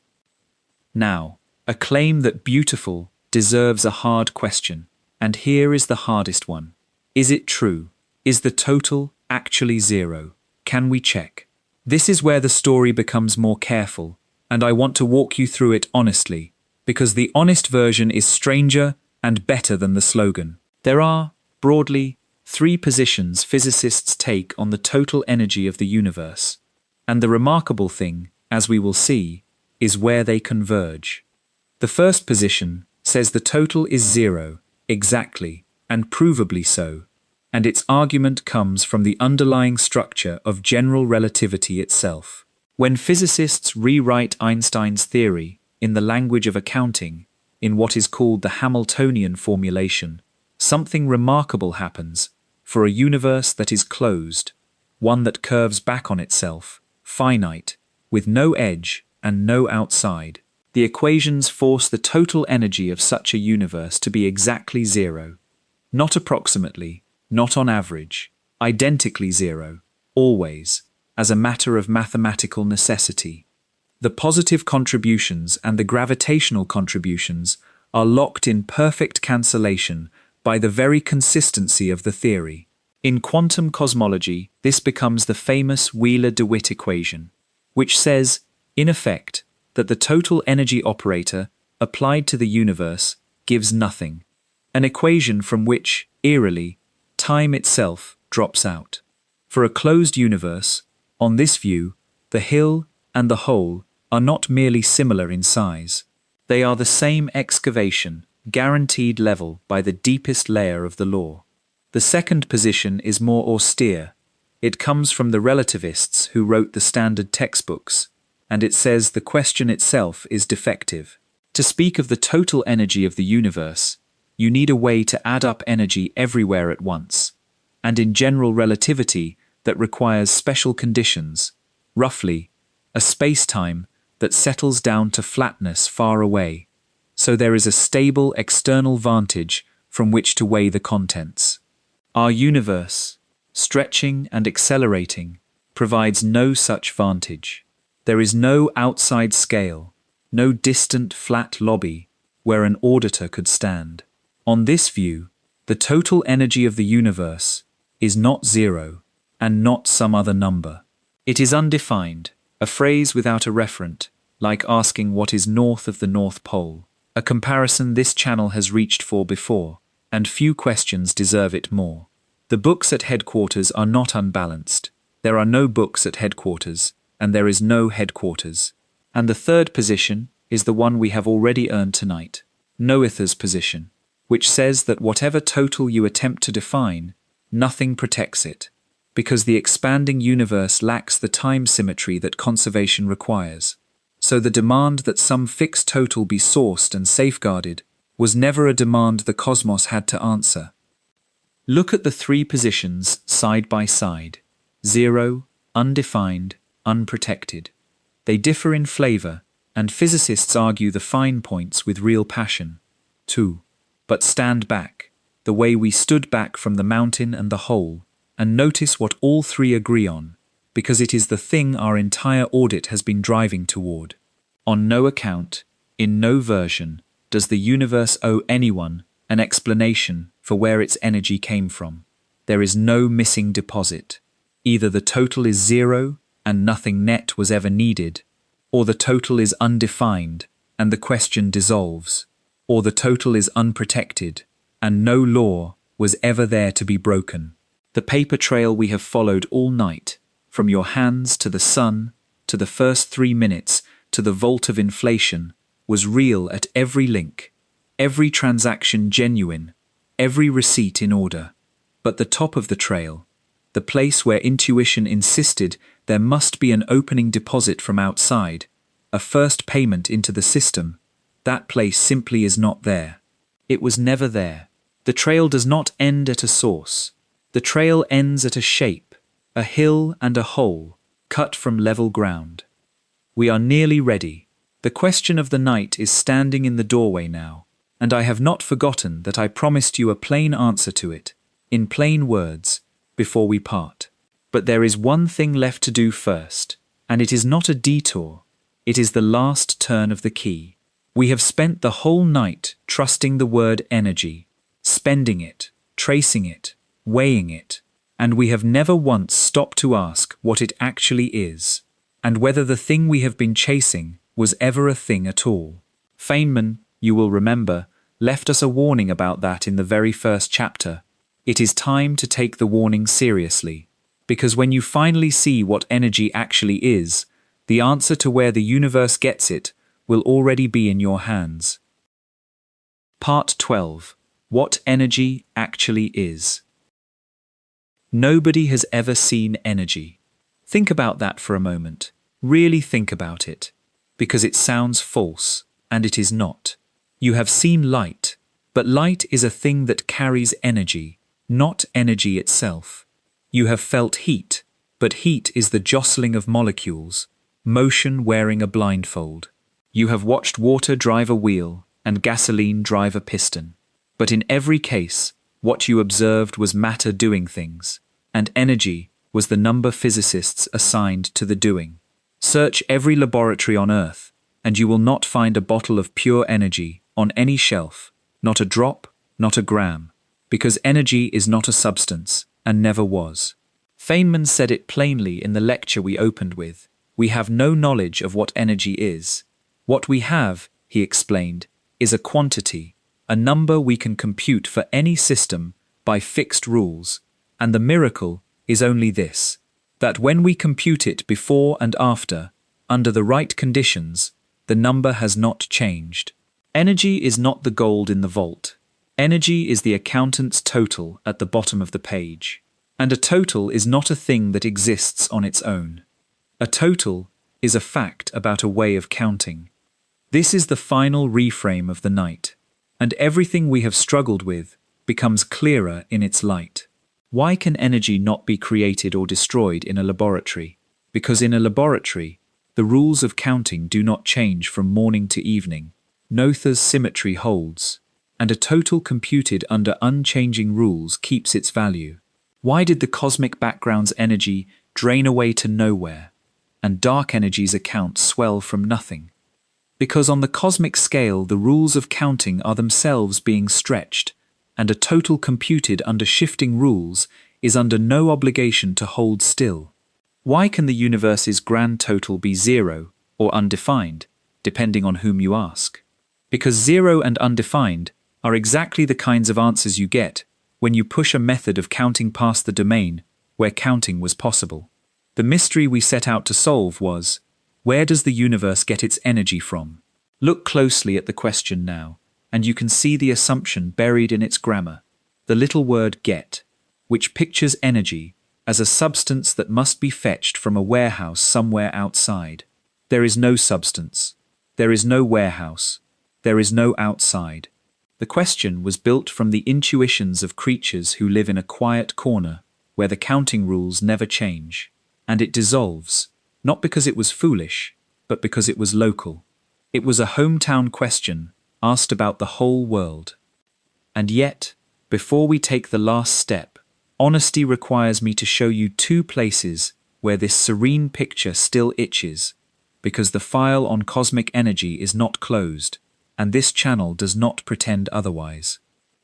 A: Now, a claim that beautiful deserves a hard question, and here is the hardest one. Is it true? Is the total actually zero? Can we check? This is where the story becomes more careful, and I want to walk you through it honestly, because the honest version is stranger and better than the slogan. There are, broadly, three positions physicists take on the total energy of the universe, and the remarkable thing, as we will see, is where they converge. The first position says the total is zero, exactly, and provably so, and its argument comes from the underlying structure of general relativity itself. When physicists rewrite Einstein's theory in the language of accounting, in what is called the Hamiltonian formulation, something remarkable happens for a universe that is closed, one that curves back on itself, finite, with no edge and no outside. The equations force the total energy of such a universe to be exactly zero, not approximately, not on average, identically zero, always, as a matter of mathematical necessity. The positive contributions and the gravitational contributions are locked in perfect cancellation by the very consistency of the theory. In quantum cosmology, this becomes the famous Wheeler-DeWitt equation, which says, in effect, that the total energy operator applied to the universe gives nothing, an equation from which, eerily, time itself drops out. For a closed universe, on this view, the hill and the hole are not merely similar in size. They are the same excavation, guaranteed level by the deepest layer of the law. The second position is more austere. It comes from the relativists who wrote the standard textbooks, and it says the question itself is defective. To speak of the total energy of the universe, you need a way to add up energy everywhere at once, and in general relativity that requires special conditions, roughly, a space-time that settles down to flatness far away, so there is a stable external vantage from which to weigh the contents. Our universe, stretching and accelerating, provides no such vantage. There is no outside scale, no distant flat lobby where an auditor could stand. On this view, the total energy of the universe is not zero and not some other number. It is undefined, a phrase without a referent, like asking what is north of the North Pole, a comparison this channel has reached for before, and few questions deserve it more. The books at headquarters are not unbalanced. There are no books at headquarters, and there is no headquarters. And the third position is the one we have already earned tonight, Noether's position, which says that whatever total you attempt to define, nothing protects it, because the expanding universe lacks the time symmetry that conservation requires. So the demand that some fixed total be sourced and safeguarded was never a demand the cosmos had to answer. Look at the three positions side by side: zero, undefined, unprotected. They differ in flavor, and physicists argue the fine points with real passion. 2. But stand back, the way we stood back from the mountain and the hole, and notice what all three agree on, because it is the thing our entire audit has been driving toward. On no account, in no version, does the universe owe anyone an explanation for where its energy came from. There is no missing deposit. Either the total is zero and nothing net was ever needed, or the total is undefined and the question dissolves, or the total is unprotected and no law was ever there to be broken. The paper trail we have followed all night, from your hands to the sun, to the first 3 minutes, to the vault of inflation, was real at every link, every transaction genuine, every receipt in order. But the top of the trail, the place where intuition insisted there must be an opening deposit from outside, a first payment into the system, that place simply is not there. It was never there. The trail does not end at a source. The trail ends at a shape, a hill and a hole, cut from level ground. We are nearly ready. The question of the night is standing in the doorway now, and I have not forgotten that I promised you a plain answer to it, in plain words, before we part. But there is one thing left to do first, and it is not a detour, it is the last turn of the key. We have spent the whole night trusting the word energy, spending it, tracing it, weighing it, and we have never once stopped to ask what it actually is, and whether the thing we have been chasing was ever a thing at all. Feynman, you will remember, left us a warning about that in the very first chapter. It is time to take the warning seriously, because when you finally see what energy actually is, the answer to where the universe gets it will already be in your hands. Part 12. What energy actually is. Nobody has ever seen energy. Think about that for a moment. Really think about it. Because it sounds false, and it is not. You have seen light, but light is a thing that carries energy, not energy itself. You have felt heat, but heat is the jostling of molecules, motion wearing a blindfold. You have watched water drive a wheel and gasoline drive a piston. But in every case, what you observed was matter doing things, and energy was the number physicists assigned to the doing. Search every laboratory on Earth, and you will not find a bottle of pure energy on any shelf, not a drop, not a gram, because energy is not a substance, and never was. Feynman said it plainly in the lecture we opened with. We have no knowledge of what energy is. What we have, he explained, is a quantity, a number we can compute for any system by fixed rules, and the miracle is only this, that when we compute it before and after, under the right conditions, the number has not changed. Energy is not the gold in the vault. Energy is the accountant's total at the bottom of the page. And a total is not a thing that exists on its own. A total is a fact about a way of counting. This is the final reframe of the night, and everything we have struggled with becomes clearer in its light. Why can energy not be created or destroyed in a laboratory? Because in a laboratory, the rules of counting do not change from morning to evening. Noether's symmetry holds, and a total computed under unchanging rules keeps its value. Why did the cosmic background's energy drain away to nowhere, and dark energy's accounts swell from nothing. Because on the cosmic scale, the rules of counting are themselves being stretched, and a total computed under shifting rules is under no obligation to hold still. Why can the universe's grand total be zero or undefined, depending on whom you ask? Because zero and undefined are exactly the kinds of answers you get when you push a method of counting past the domain where counting was possible. The mystery we set out to solve was, where does the universe get its energy from? Look closely at the question now, and you can see the assumption buried in its grammar, the little word get, which pictures energy as a substance that must be fetched from a warehouse somewhere outside. There is no substance. There is no warehouse. There is no outside. The question was built from the intuitions of creatures who live in a quiet corner where the counting rules never change, and it dissolves, not because it was foolish, but because it was local. It was a hometown question asked about the whole world. And yet, before we take the last step, honesty requires me to show you two places where this serene picture still itches, because the file on cosmic energy is not closed, and this channel does not pretend otherwise.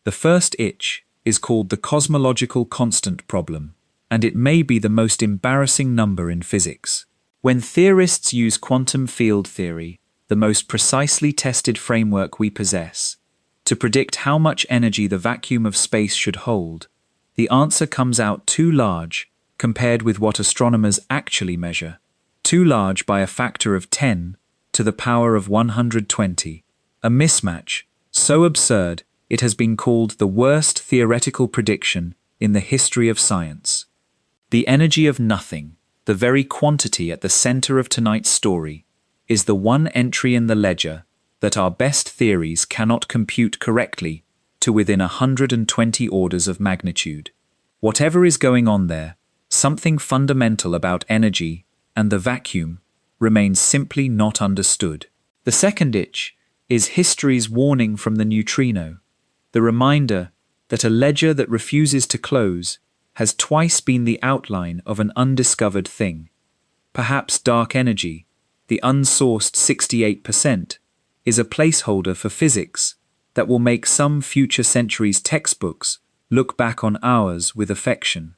A: The first itch is called the cosmological constant problem, and it may be the most embarrassing number in physics. When theorists use quantum field theory, the most precisely tested framework we possess, to predict how much energy the vacuum of space should hold, the answer comes out too large compared with what astronomers actually measure, too large by a factor of 10 to the power of 120, a mismatch so absurd it has been called the worst theoretical prediction in the history of science. The energy of nothing, the very quantity at the center of tonight's story, is the one entry in the ledger that our best theories cannot compute correctly to within 120 orders of magnitude. Whatever is going on there, something fundamental about energy and the vacuum remains simply not understood. The second itch is history's warning from the neutrino, the reminder that a ledger that refuses to close has twice been the outline of an undiscovered thing. Perhaps dark energy, the unsourced 68%, is a placeholder for physics that will make some future centuries' textbooks look back on ours with affection.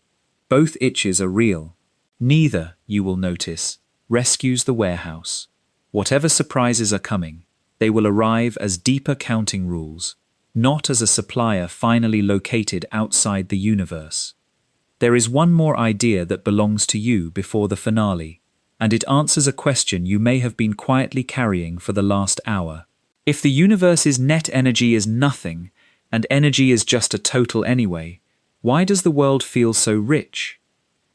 A: Both itches are real. Neither, you will notice, rescues the warehouse. Whatever surprises are coming, they will arrive as deeper counting rules, not as a supplier finally located outside the universe. There is one more idea that belongs to you before the finale, and it answers a question you may have been quietly carrying for the last hour. If the universe's net energy is nothing, and energy is just a total anyway, why does the world feel so rich?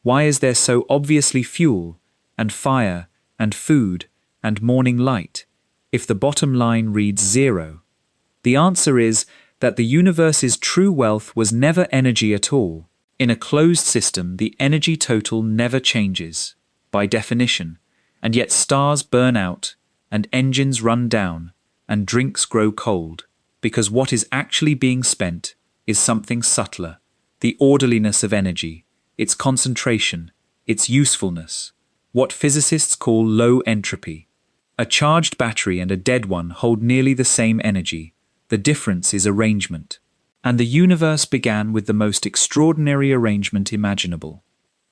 A: Why is there so obviously fuel, and fire, and food, and morning light, if the bottom line reads zero? The answer is that the universe's true wealth was never energy at all. In a closed system, the energy total never changes, by definition, and yet stars burn out, and engines run down, and drinks grow cold, because what is actually being spent is something subtler, the orderliness of energy, its concentration, its usefulness, what physicists call low entropy. A charged battery and a dead one hold nearly the same energy. The difference is arrangement. And the universe began with the most extraordinary arrangement imaginable.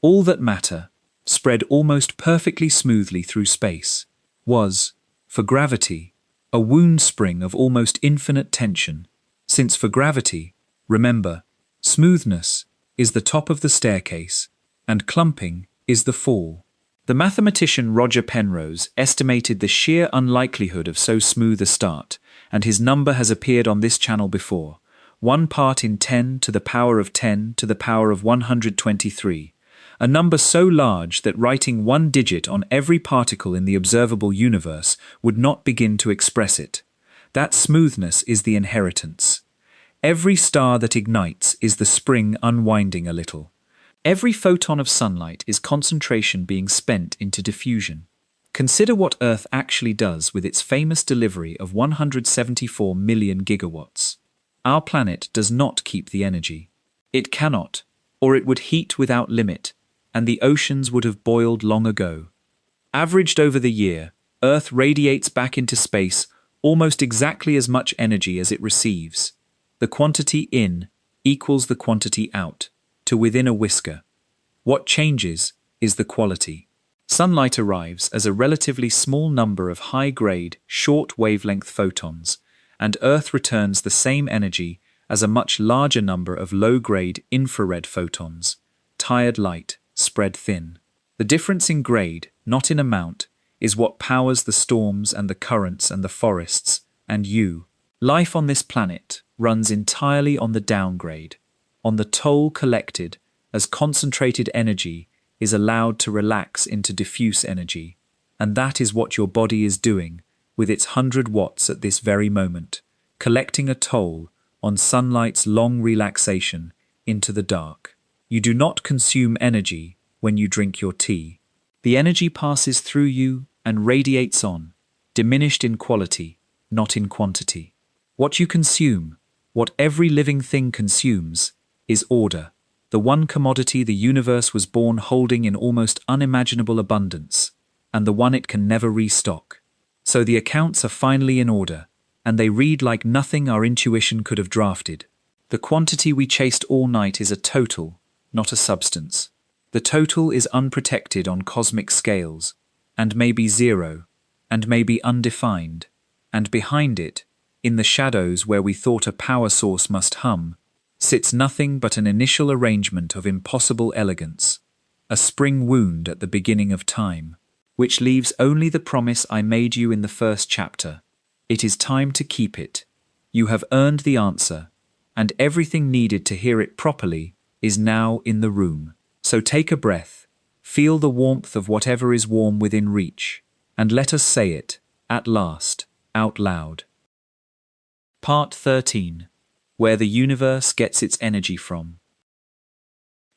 A: All that matter, spread almost perfectly smoothly through space, was, for gravity, a wound spring of almost infinite tension, since for gravity, remember, smoothness is the top of the staircase, and clumping is the fall. The mathematician Roger Penrose estimated the sheer unlikelihood of so smooth a start, and his number has appeared on this channel before. 1 part in 10 to the power of 10 to the power of 123, a number so large that writing one digit on every particle in the observable universe would not begin to express it. That smoothness is the inheritance. Every star that ignites is the spring unwinding a little. Every photon of sunlight is concentration being spent into diffusion. Consider what Earth actually does with its famous delivery of 174 million gigawatts. Our planet does not keep the energy. It cannot, or it would heat without limit, and the oceans would have boiled long ago. Averaged over the year, Earth radiates back into space almost exactly as much energy as it receives. The quantity in equals the quantity out, to within a whisker. What changes is the quality. Sunlight arrives as a relatively small number of high-grade, short-wavelength photons, and Earth returns the same energy as a much larger number of low-grade infrared photons, tired light, spread thin. The difference in grade, not in amount, is what powers the storms and the currents and the forests, and you. Life on this planet runs entirely on the downgrade, on the toll collected as concentrated energy is allowed to relax into diffuse energy, and that is what your body is doing with its 100 watts at this very moment, collecting a toll on sunlight's long relaxation into the dark. You do not consume energy when you drink your tea. The energy passes through you and radiates on, diminished in quality, not in quantity. What you consume, what every living thing consumes, is order, the one commodity the universe was born holding in almost unimaginable abundance, and the one it can never restock. So the accounts are finally in order, and they read like nothing our intuition could have drafted. The quantity we chased all night is a total, not a substance. The total is unprotected on cosmic scales, and may be zero, and may be undefined, and behind it, in the shadows where we thought a power source must hum, sits nothing but an initial arrangement of impossible elegance, a spring wound at the beginning of time, which leaves only the promise I made you in the first chapter. It is time to keep it. You have earned the answer, and everything needed to hear it properly is now in the room. So take a breath, feel the warmth of whatever is warm within reach, and let us say it, at last, out loud. Part 13. Where the universe gets its energy from.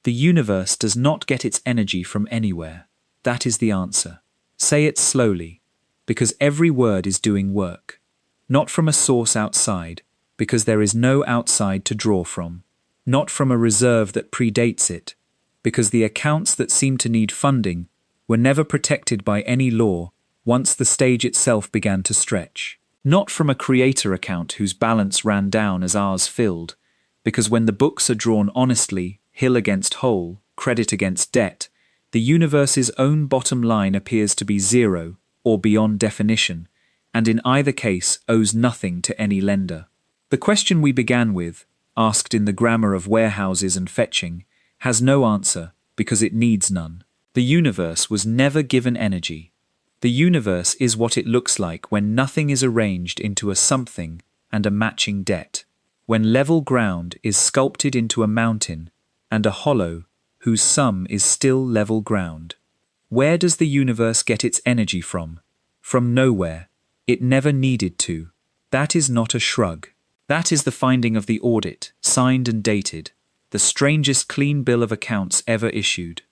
A: The universe does not get its energy from anywhere. That is the answer. Say it slowly, because every word is doing work. Not from a source outside, because there is no outside to draw from. Not from a reserve that predates it, because the accounts that seem to need funding were never protected by any law once the stage itself began to stretch. Not from a creator account whose balance ran down as ours filled, because when the books are drawn honestly, hill against hole, credit against debt, the universe's own bottom line appears to be zero or beyond definition, and in either case owes nothing to any lender. The question we began with, asked in the grammar of warehouses and fetching, has no answer because it needs none. The universe was never given energy. The universe is what it looks like when nothing is arranged into a something and a matching debt, when level ground is sculpted into a mountain and a hollow whose sum is still level ground. Where does the universe get its energy from? From nowhere. It never needed to. That is not a shrug. That is the finding of the audit, signed and dated, the strangest clean bill of accounts ever issued.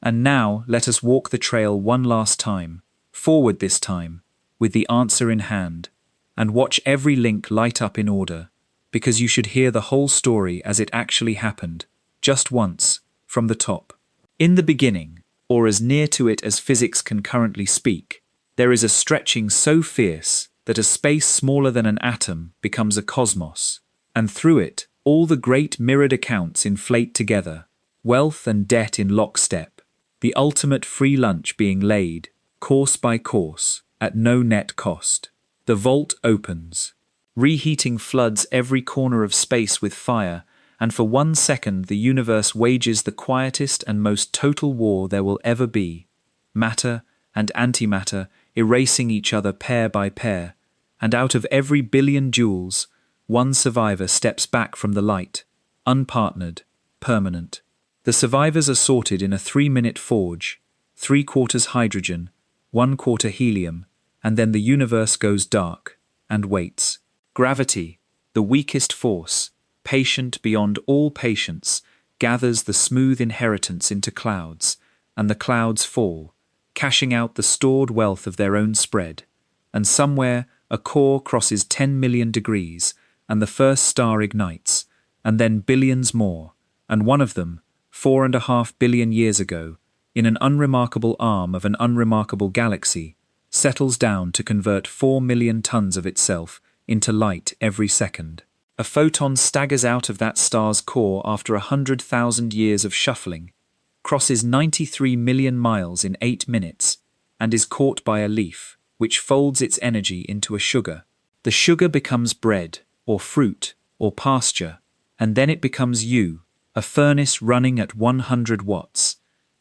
A: And now let us walk the trail one last time, forward this time, with the answer in hand, and watch every link light up in order, because you should hear the whole story as it actually happened, just once, from the top. In the beginning, or as near to it as physics can currently speak, there is a stretching so fierce that a space smaller than an atom becomes a cosmos, and through it all the great mirrored accounts inflate together, wealth and debt in lockstep, the ultimate free lunch being laid, course by course, at no net cost. The vault opens. Reheating floods every corner of space with fire, and for 1 second the universe wages the quietest and most total war there will ever be. Matter and antimatter erasing each other pair by pair, and out of every billion joules, one survivor steps back from the light, unpartnered, permanent. The survivors are sorted in a 3-minute forge, 3/4 hydrogen, 1/4 helium, and then the universe goes dark, and waits. Gravity, the weakest force, patient beyond all patience, gathers the smooth inheritance into clouds, and the clouds fall, cashing out the stored wealth of their own spread, and somewhere a core crosses 10 million degrees, and the first star ignites, and then billions more, and one of them, 4.5 billion years ago, in an unremarkable arm of an unremarkable galaxy, settles down to convert 4 million tons of itself into light every second. A photon staggers out of that star's core after 100,000 years of shuffling, crosses 93 million miles in 8 minutes, and is caught by a leaf, which folds its energy into a sugar. The sugar becomes bread, or fruit, or pasture, and then it becomes you, a furnace running at 100 watts.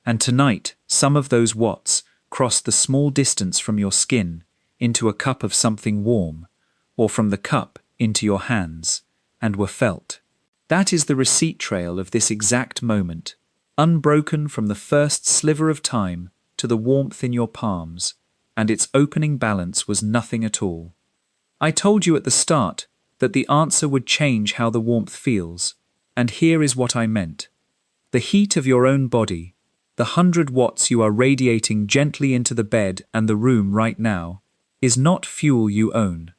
A: And tonight, some of those watts crossed the small distance from your skin into a cup of something warm, or from the cup into your hands, and were felt. That is the receipt trail of this exact moment, unbroken from the first sliver of time to the warmth in your palms, and its opening balance was nothing at all. I told you at the start that the answer would change how the warmth feels, and here is what I meant. The heat of your own body, the 100 watts you are radiating gently into the bed and the room right now, is not fuel you own.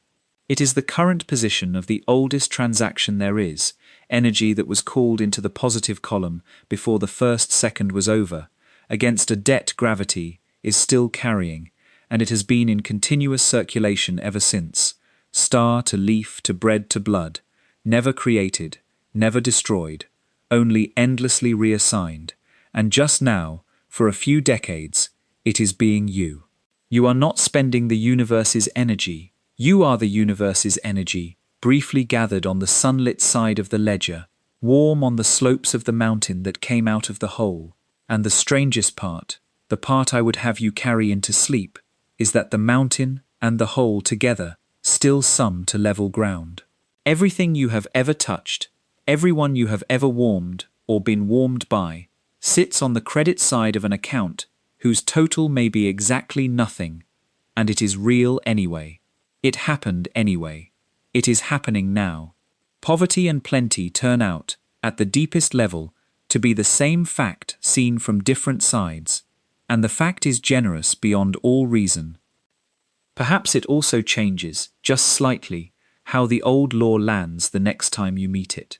A: It is the current position of the oldest transaction there is, energy that was called into the positive column before the first second was over, against a debt gravity is still carrying, and it has been in continuous circulation ever since, star to leaf to bread to blood, never created, never destroyed, only endlessly reassigned, and just now, for a few decades, it is being you. You are not spending the universe's energy. You are the universe's energy, briefly gathered on the sunlit side of the ledger, warm on the slopes of the mountain that came out of the hole. And the strangest part, the part I would have you carry into sleep, is that the mountain and the hole together still sum to level ground. Everything you have ever touched, everyone you have ever warmed or been warmed by, sits on the credit side of an account whose total may be exactly nothing, and it is real anyway. It happened anyway. It is happening now. Poverty and plenty turn out, at the deepest level, to be the same fact seen from different sides, and the fact is generous beyond all reason. Perhaps it also changes, just slightly, how the old law lands the next time you meet it.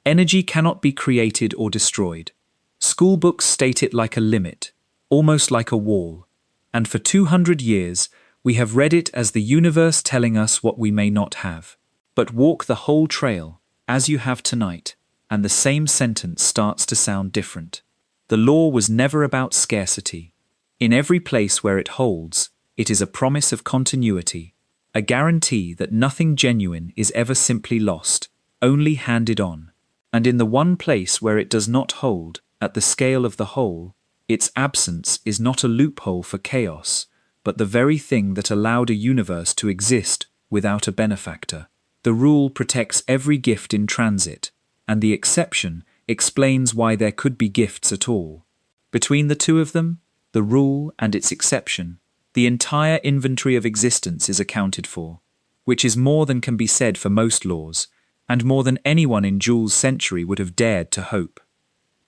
A: Energy cannot be created or destroyed. School books state it like a limit, almost like a wall, and for 200 years we have read it as the universe telling us what we may not have. But walk the whole trail, as you have tonight, and the same sentence starts to sound different. The law was never about scarcity. In every place where it holds, it is a promise of continuity, a guarantee that nothing genuine is ever simply lost, only handed on. And in the one place where it does not hold, at the scale of the whole, its absence is not a loophole for chaos, but the very thing that allowed a universe to exist without a benefactor. The rule protects every gift in transit, and the exception explains why there could be gifts at all. Between the two of them, the rule and its exception, the entire inventory of existence is accounted for, which is more than can be said for most laws, and more than anyone in Joule's century would have dared to hope.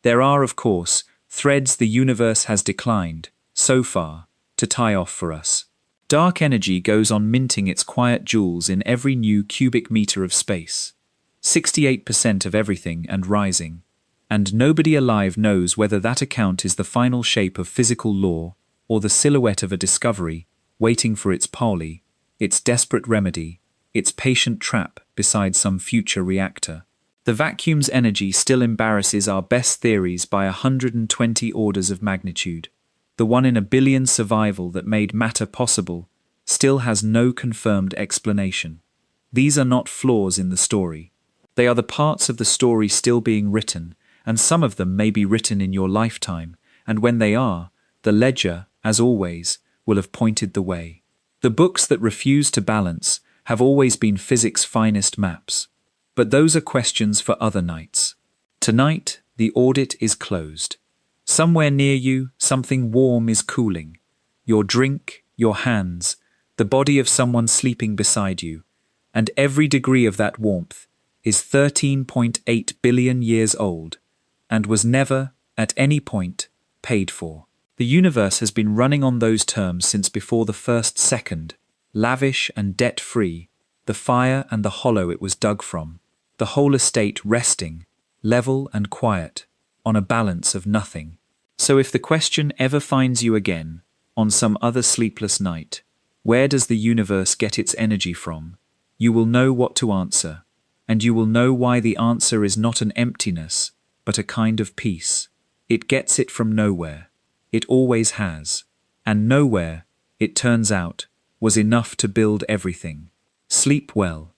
A: There are, of course, threads the universe has declined, so far, to tie off for us. Dark energy goes on minting its quiet jewels in every new cubic meter of space. 68% of everything and rising. And nobody alive knows whether that account is the final shape of physical law or the silhouette of a discovery waiting for its Pauli, its desperate remedy, its patient trap beside some future reactor. The vacuum's energy still embarrasses our best theories by 120 orders of magnitude. The 1 in a billion survival that made matter possible still has no confirmed explanation. These are not flaws in the story. They are the parts of the story still being written, and some of them may be written in your lifetime, and when they are, the ledger, as always, will have pointed the way. The books that refuse to balance have always been physics' finest maps. But those are questions for other nights. Tonight, the audit is closed. Somewhere near you, something warm is cooling. Your drink, your hands, the body of someone sleeping beside you, and every degree of that warmth is 13.8 billion years old, and was never, at any point, paid for. The universe has been running on those terms since before the first second, lavish and debt-free, the fire and the hollow it was dug from, the whole estate resting, level and quiet, on a balance of nothing. So if the question ever finds you again, on some other sleepless night, where does the universe get its energy from? You will know what to answer, and you will know why the answer is not an emptiness, but a kind of peace. It gets it from nowhere. It always has. And nowhere, it turns out, was enough to build everything. Sleep well.